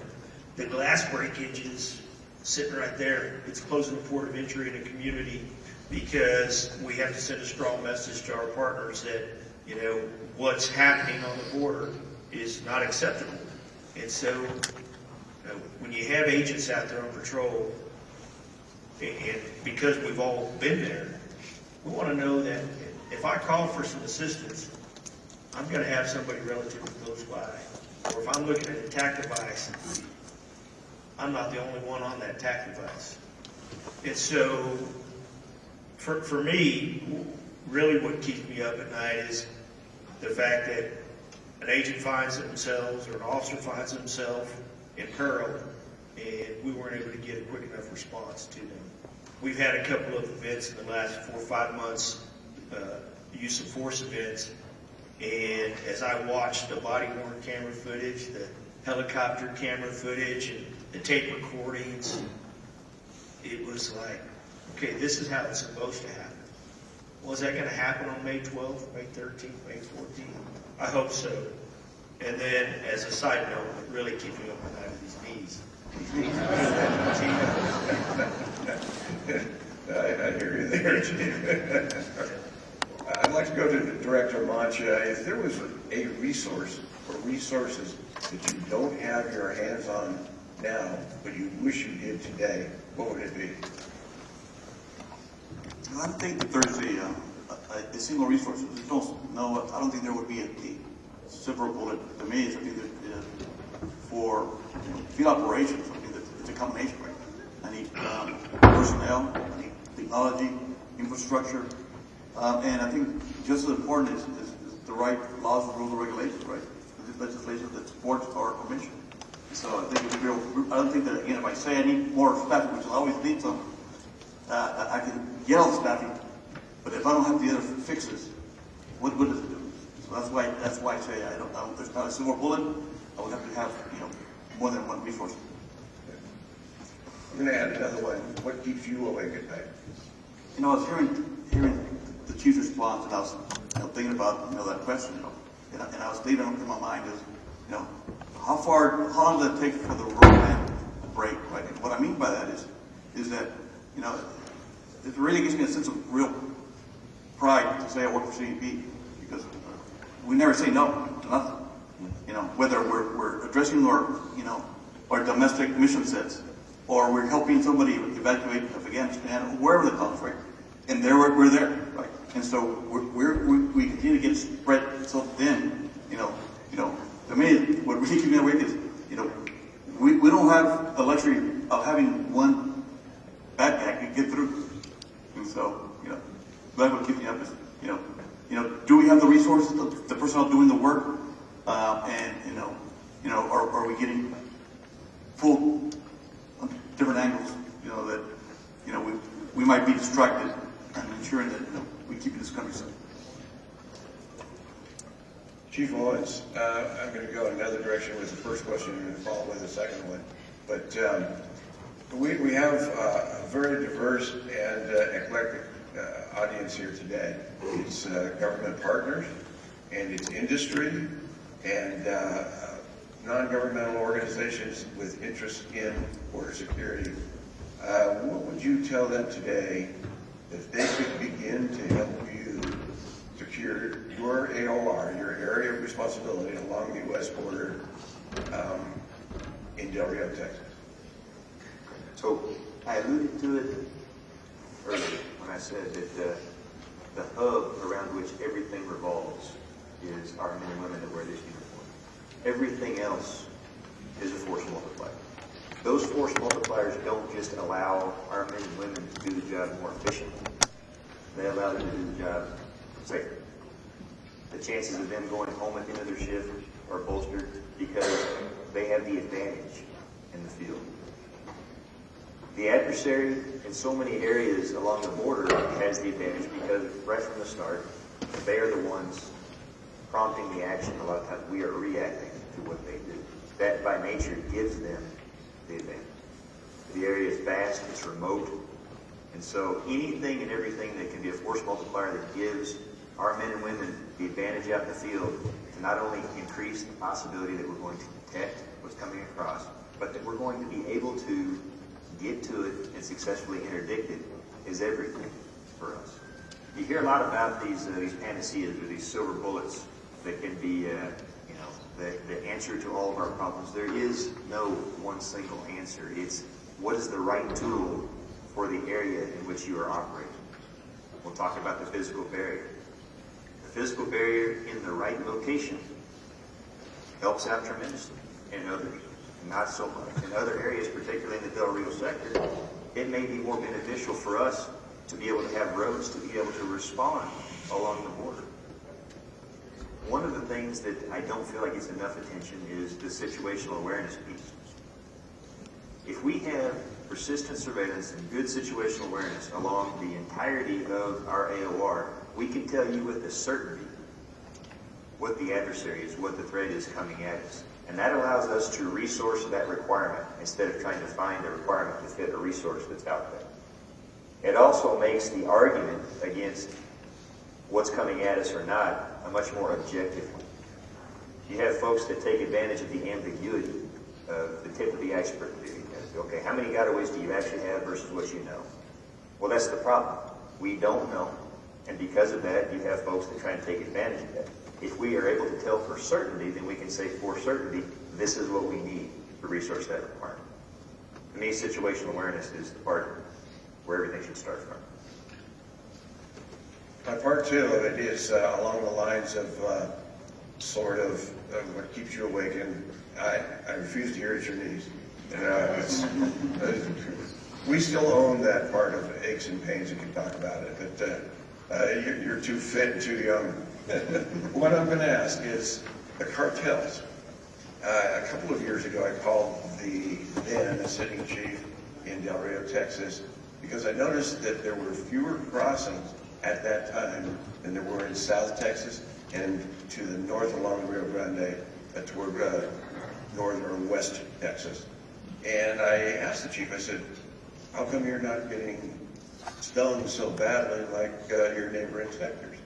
F: the glass breakage is sitting right there. It's closing the port of entry in a community because we have to send a strong message to our partners that, what's happening on the border is not acceptable. And so when you have agents out there on patrol, and because we've all been there, we want to know that if I call for some assistance, I'm going to have somebody relatively close by. Or if I'm looking at a TAC device, I'm not the only one on that TAC device. And so, for me, really what keeps me up at night is the fact that an agent finds themselves or an officer finds himself in peril and we weren't able to get a quick enough response to them. We've had a couple of events in the last 4 or 5 months, use of force events, and as I watched the body-worn camera footage, the helicopter camera footage, and the tape recordings, it was like, okay, this is how it's supposed to happen. Well, is that going to happen on May 12th, May 13th, May 14th? I hope so. And then, as a side note, what really keeps me up at night are these knees.
E: I hear you there, Chief. I'd like to go to Director Mancha. If there was a resource or resources that you don't have your hands on now, but you wish you did today, what would it be?
G: I think that there's a single resource. I don't think there would be a silver bullet to me. I think that for field operations, I think that it's a combination, right? I need personnel, I need technology, infrastructure, and I think just as important is the right laws, rules, and regulations, right? This legislation that supports our mission. So I think I don't think that, again, if I say I need more staffing, which I always need some, I can get all the staffing, but if I don't have the other fixes, what does it do? So that's why I say there's not a silver bullet. I would have to have, more than one resource.
E: I'm going to add another one. What keeps you awake at night?
G: I was hearing the chief's response, and I was thinking about that question, and I was thinking in my mind is, how long does it take for the roadman to break, right? And what I mean by that is that it really gives me a sense of real pride to say I work for CEP, because we never say no to nothing. Whether we're addressing our domestic mission sets, or we're helping somebody evacuate Afghanistan, or wherever the conflict, and we're there, right? And so we continue to get spread so thin, to me, what really keeps me awake is, we don't have the luxury of having one bad guy can get through. And so, that's what keeps me up is, do we have the resources, the personnel doing the work, are we getting pulled on different angles, that, we might be distracted and ensuring that, we keep this country safe.
E: Chief Owens, I'm going to go another direction with the first question and then follow with the second one. But we have a very diverse and eclectic audience here today. It's government partners, and it's industry, and non-governmental organizations with interest in border security. What would you tell them today if they could begin to help you secure your AOR, your area of responsibility along the U.S. border in Del Rio, Texas?
H: So I alluded to it earlier when I said that the hub around which everything revolves is our men and women that wear this uniform. Everything else is a force multiplier. Those force multipliers don't just allow our men and women to do the job more efficiently. They allow them to do the job safer. The chances of them going home at the end of their shift are bolstered because they have the advantage in the field. The adversary in so many areas along the border has the advantage because right from the start, they are the ones prompting the action. A lot of times we are reacting to what they do. That by nature gives them the advantage. The area is vast, it's remote, and so anything and everything that can be a force multiplier that gives our men and women the advantage out in the field to not only increase the possibility that we're going to detect what's coming across, but that we're going to be able to get to it and successfully interdict it is everything for us. You hear a lot about these panaceas or these silver bullets that can be, the answer to all of our problems. There is no one single answer. It's what is the right tool for the area in which you are operating. We'll talk about the physical barrier. The physical barrier in the right location helps out tremendously. In others, not so much. In other areas, particularly in the Del Rio sector, it may be more beneficial for us to be able to have roads to be able to respond along the border. One of the things that I don't feel like gets enough attention is the situational awareness piece. If we have persistent surveillance and good situational awareness along the entirety of our AOR, we can tell you with a certainty what the adversary is, what the threat is coming at us. And that allows us to resource that requirement instead of trying to find a requirement to fit a resource that's out there. It also makes the argument against what's coming at us or not a much more objective one. You have folks that take advantage of the ambiguity of the tip of the iceberg theory. Okay, how many gotaways do you actually have versus what you know? Well, that's the problem. We don't know. And because of that, you have folks that try and take advantage of that. If we are able to tell for certainty, then we can say for certainty, this is what we need. to resource that requirement. To me, situational awareness is the part where everything should start from.
E: Part two of it is along the lines of sort of what keeps you awake, and I refuse to hear it at your knees. We still own that part of aches and pains if you talk about it, but you're too fit and too young. What I'm going to ask is the cartels. A couple of years ago, I called the then sitting chief in Del Rio, Texas, because I noticed that there were fewer crossings at that time than there were in South Texas and to the north along the Rio Grande toward northern West Texas. And I asked the chief, I said, how come you're not getting stung so badly like your neighboring sectors?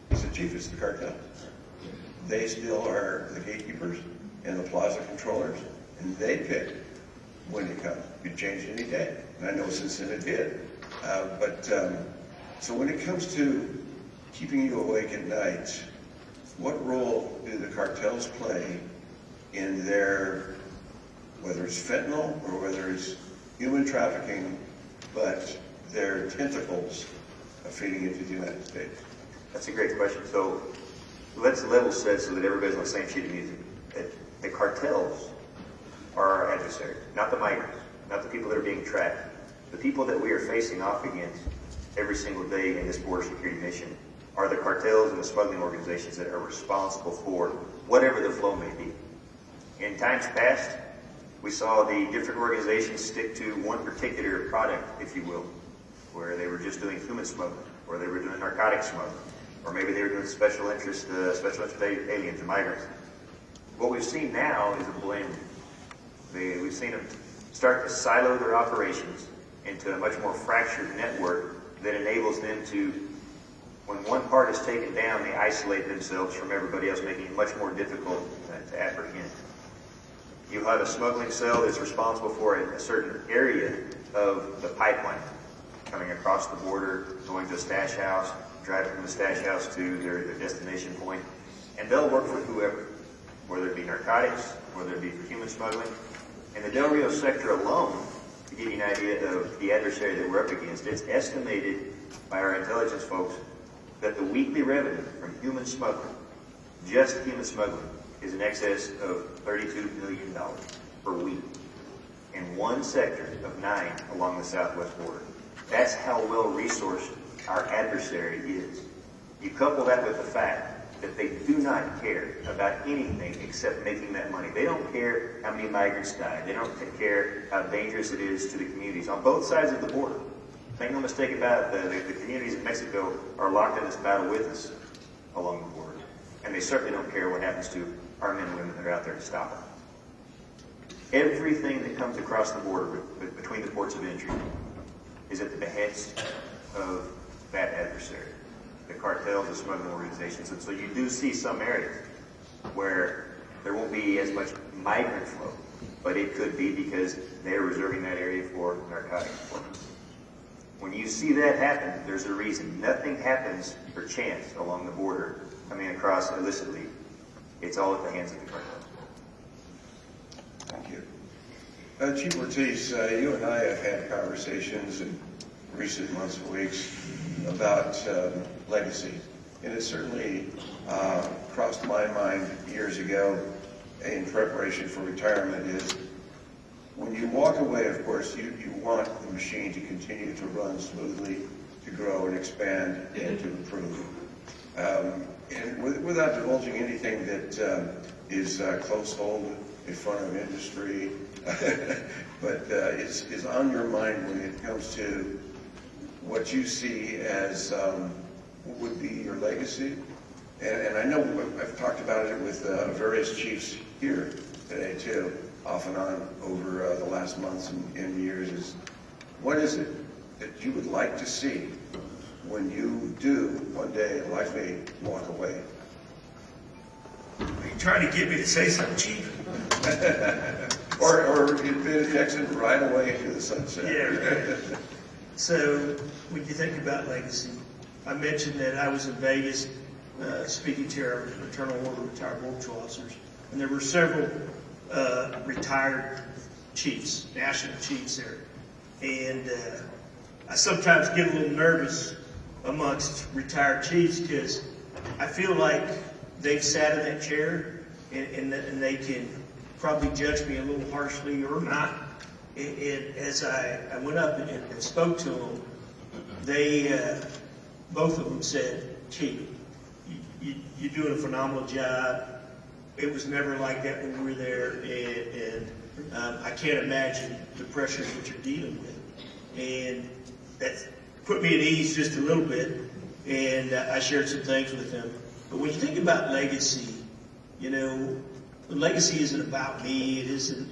E: He said, Chief, it's the cartels. They still are the gatekeepers and the plaza controllers, and they pick when it comes. It could change any day, and I know since then it did. So when it comes to keeping you awake at night, what role do the cartels play in their, whether it's fentanyl or whether it's human trafficking, but their tentacles are feeding into the United States?
H: That's a great question. So let's level set so that everybody's on the same sheet of music. The cartels are our adversaries, not the migrants, not the people that are being tracked. The people that we are facing off against every single day in this border security mission are the cartels and the smuggling organizations that are responsible for whatever the flow may be. In times past, we saw the different organizations stick to one particular product, if you will, where they were just doing human smuggling, or they were doing narcotic smuggling, or maybe they were doing special interest aliens and migrants. What we've seen now is a blend. We've seen them start to silo their operations into a much more fractured network that enables them to, when one part is taken down, they isolate themselves from everybody else, making it much more difficult to apprehend. You have a smuggling cell that's responsible for a certain area of the pipeline coming across the border, going to a stash house, driving from the stash house to their destination point, and they'll work for whoever, whether it be narcotics, whether it be for human smuggling. In the Del Rio sector alone, to give you an idea of the adversary that we're up against, it's estimated by our intelligence folks that the weekly revenue from human smuggling, just human smuggling, is in excess of $32 million per week in one sector of 9 along the southwest border. That's how well resourced our adversary is. You couple that with the fact that they do not care about anything except making that money. They don't care how many migrants die. They don't care how dangerous it is to the communities on both sides of the border. Make no mistake about it, the communities in Mexico are locked in this battle with us along the border. And they certainly don't care what happens to our men and women that are out there to stop them. Everything that comes across the border between the ports of entry is at the behest of that adversary, the cartels, the smuggling organizations. And so you do see some areas where there won't be as much migrant flow, but it could be because they're reserving that area for narcotic deployments. When you see that happen, there's a reason. Nothing happens for chance along the border coming across illicitly. It's all at the hands of the cartels.
E: Thank you. Chief Ortiz, you and I have had conversations in recent months and weeks about legacy. And it certainly crossed my mind years ago in preparation for retirement is when you walk away, of course, you want the machine to continue to run smoothly, to grow and expand and to improve. And without divulging anything that is close hold in front of industry, but is on your mind when it comes to what you see as what would be your legacy. And I know I've talked about it with various chiefs here today too, off and on over the last months and years, is what is it that you would like to see when you do one day likely walk away?
F: Are you trying to get me to say something, Chief?
E: or it exit right away into the sunset.
F: Yeah, right. So when you think about legacy, I mentioned that I was in Vegas speaking to our Fraternal Order of Retired War Patrol officers, and there were several retired chiefs, national chiefs there. And I sometimes get a little nervous amongst retired chiefs because I feel like they've sat in that chair and they can probably judge me a little harshly or not. And as I went up and spoke to them, they, both of them said, Chief, you're doing a phenomenal job. It was never like that when we were there, and I can't imagine the pressures that you're dealing with. And that put me at ease just a little bit, and I shared some things with them. But when you think about legacy, you know, legacy isn't about me. It isn't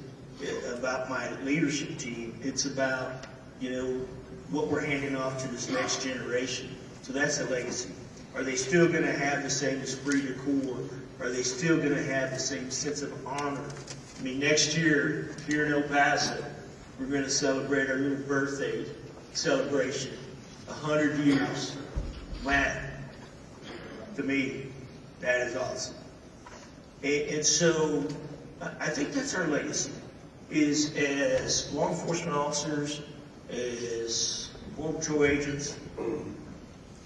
F: about my leadership team. It's about, you know, what we're handing off to this next generation. So that's a legacy. Are they still going to have the same esprit de corps? Are they still going to have the same sense of honor? I mean, next year, here in El Paso, we're going to celebrate our little birthday celebration. 100 years. Man, to me, that is awesome. And so, I think that's our legacy, is as law enforcement officers, as Border Patrol agents,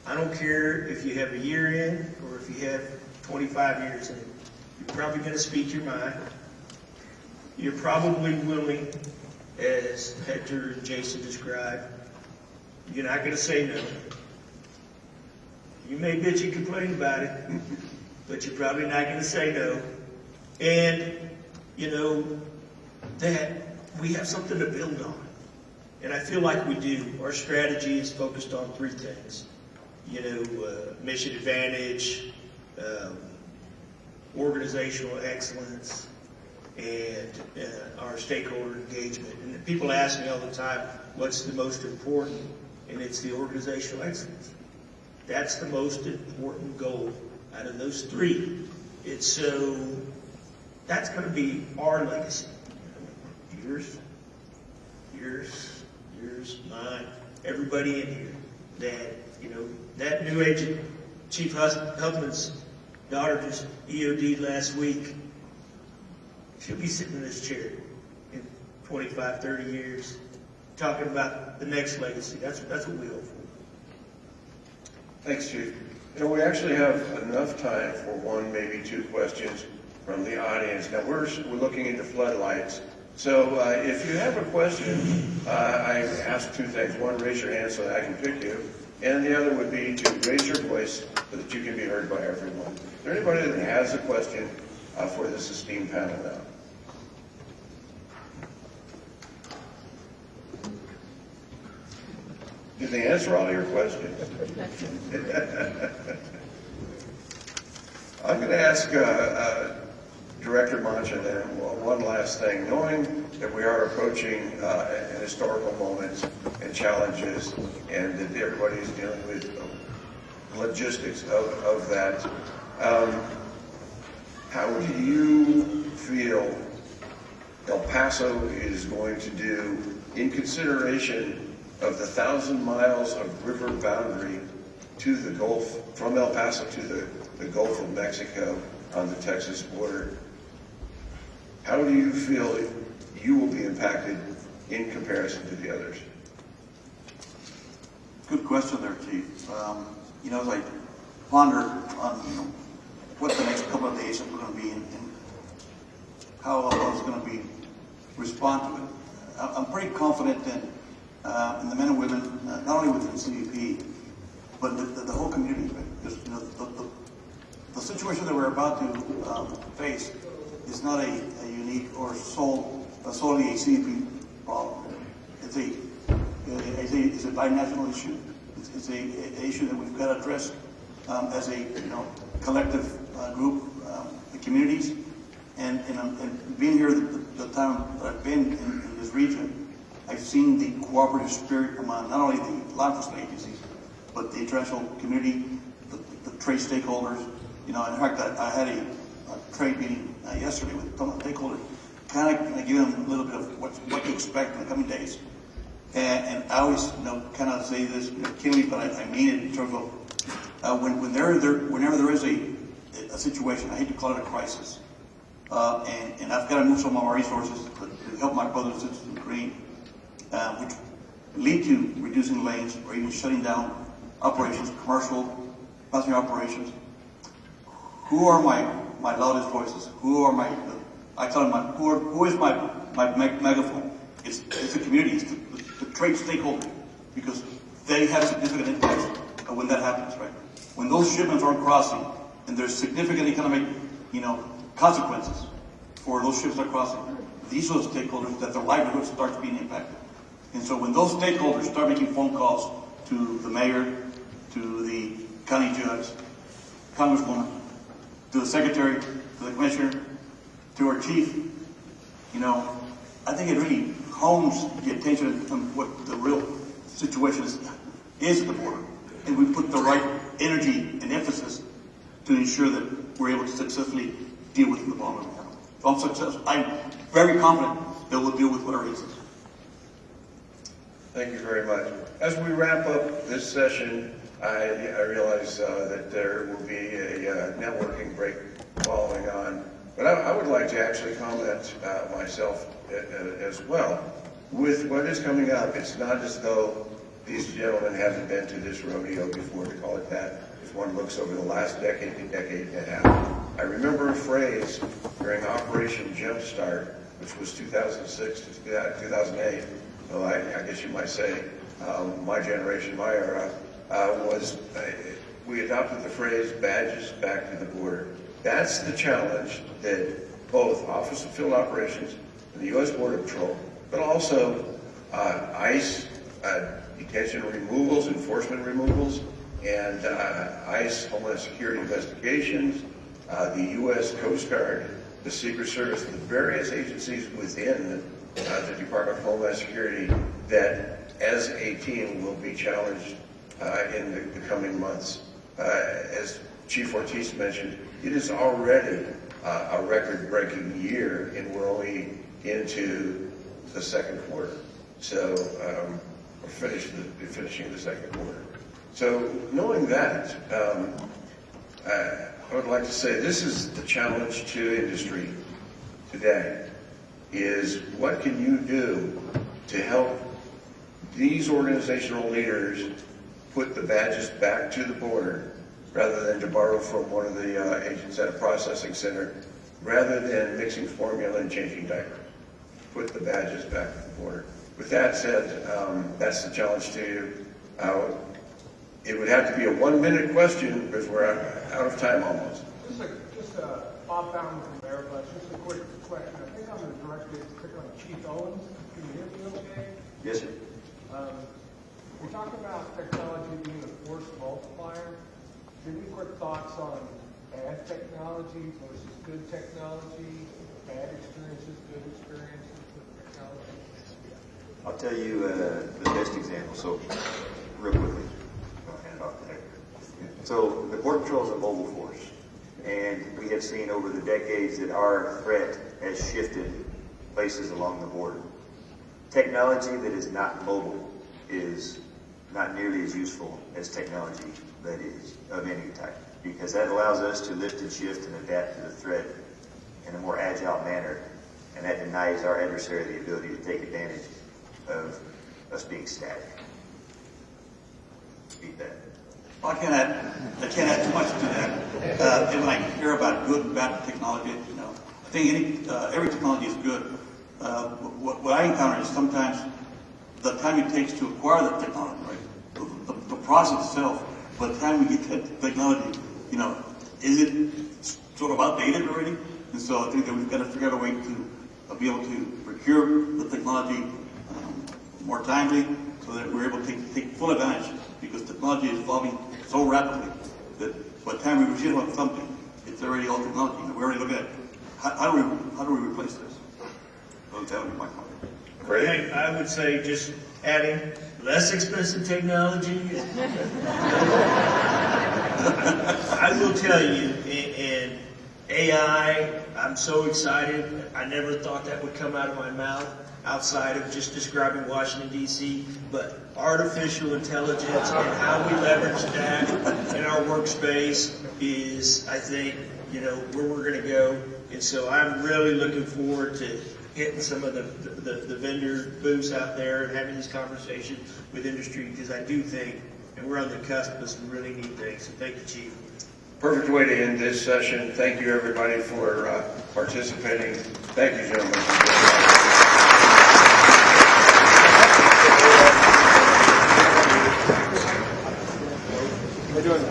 F: I don't care if you have a year in or if you have 25 years in. You're probably going to speak your mind. You're probably willing, as Hector and Jason described, you're not going to say no. You may bitch and complain about it, but you're probably not going to say no. And, you know, that we have something to build on. And I feel like we do. Our strategy is focused on three things. You know, mission advantage, organizational excellence, and our stakeholder engagement. And people ask me all the time, what's the most important? And it's the organizational excellence. That's the most important goal out of those three. It's so, that's going to be our legacy. Yours, mine, everybody in here. That, you know, that new agent, Chief Huffman's daughter just EOD'd last week. She'll be sitting in this chair in 25, 30 years talking about the next legacy. That's what we hope for.
E: Thanks, Chief. You know, we actually have enough time for one, maybe two questions from the audience. Now, we're looking into floodlights. So if you have a question, I ask two things. One, raise your hand so that I can pick you. And the other would be to raise your voice so that you can be heard by everyone. Is there anybody that has a question for this esteemed panel now? Did they answer all your questions? I'm going to ask Director Mancha then one last thing. Knowing that we are approaching an historical moment and challenges, and that everybody is dealing with logistics of that, how do you feel El Paso is going to do in consideration of the 1,000 miles of river boundary to the Gulf, from El Paso to the Gulf of Mexico on the Texas border? How do you feel you will be impacted in comparison to the others?
G: Good question there, Chief. You know, as I ponder on, you know, what the next couple of days are going to be and how I was going to be respond to it, I'm pretty confident in the men and women, not only within CBP, but the whole community. Because, you know, the situation that we're about to face is not a unique or solely a CBP problem. It's a binational issue. It's a issue that we've got to address as a collective group, the communities, and being here the time that I've been in this region, I've seen the cooperative spirit among not only the law enforcement agencies, but the international community, the trade stakeholders. You know, in fact, I had a trade meeting yesterday with some of the stakeholders, kind of give them a little bit of what to expect in the coming days. And I always, kind of say this, keenly, but I mean it in terms of whenever there is a situation, I hate to call it a crisis, and I've got to move some of our resources to help my brothers and sisters in Ukraine, which lead to reducing lanes or even shutting down operations, commercial passenger operations. Who are my loudest voices? Who are I tell them, who is my megaphone? It's the community, it's the trade stakeholders, because they have significant impacts when that happens, right? When those shipments aren't crossing, and there's significant economic, consequences for those ships that are crossing, these are the stakeholders that their livelihood starts being impacted. And so when those stakeholders start making phone calls to the mayor, to the county judge, congresswoman, to the secretary, to the commissioner, to our chief, I think it really hones the attention on what the real situation is at the border. And we put the right energy and emphasis to ensure that we're able to successfully deal with the problem. So I'm very confident that we'll deal with whatever it is.
E: Thank you very much. As we wrap up this session, I realize that there will be a networking break following on, but I would like to actually comment myself as well. With what is coming up, it's not as though these gentlemen haven't been to this rodeo before, to call it that, if one looks over the last decade to decade and a half. I remember a phrase during Operation Jumpstart, which was 2006 to 2008, so I guess you might say my generation, my era, we adopted the phrase, badges back to the border. That's the challenge that both Office of Field Operations and the U.S. Border Patrol, but also ICE, detention removals, enforcement removals, and ICE Homeland Security investigations, the U.S. Coast Guard, the Secret Service, the various agencies within the Department of Homeland Security that, as a team, will be challenged in the coming months. As Chief Ortiz mentioned, it is already a record-breaking year, and we're only into the second quarter. So we're finishing the second quarter. So knowing that, I would like to say this is the challenge to industry today, is what can you do to help these organizational leaders put the badges back to the border, rather than to borrow from one of the agents at a processing center, rather than mixing formula and changing diapers. Put the badges back to the border. With that said, that's the challenge to you. It would have to be a 1-minute question because we're out of time almost.
I: Just Bob Fountain from Airbus. Just a quick question. I think I'm going to direct it particularly on Chief Owens. Can you hear me okay?
H: Yes, sir.
I: We talked about technology being a force multiplier. Give me quick thoughts on bad technology versus good technology, bad experiences, good experiences with technology.
H: I'll tell you the best example. So, real quickly, I'll hand it off there. So, the Border Patrol is a mobile force, and we have seen over the decades that our threat has shifted places along the border. Technology that is not mobile is not nearly as useful as technology that is of any type, because that allows us to lift and shift and adapt to the threat in a more agile manner, and that denies our adversary the ability to take advantage of us being static. Beat that.
G: Well, I can't add too much to that. And when I hear about good and bad technology, I think every technology is good. What I encounter is sometimes the time it takes to acquire the technology, right? The process itself, by the time we get that technology, is it sort of outdated already? And so I think that we've got to figure out a way to be able to procure the technology more timely so that we're able to take full advantage, because technology is evolving so rapidly that by the time we receive something, it's already all technology. We already look at how do we replace this? So that would be my comment.
F: Great. I would say just adding less expensive technology. I will tell you, in AI, I'm so excited. I never thought that would come out of my mouth outside of just describing Washington, D.C., but artificial intelligence and how we leverage that in our workspace is, I think, where we're going to go And so I'm really looking forward to hitting some of the vendor booths out there and having this conversation with industry, because I do think, and we're on the cusp of some really neat things. So thank you, Chief.
E: Perfect way to end this session. Thank you, everybody, for participating. Thank you, gentlemen.
I: We're doing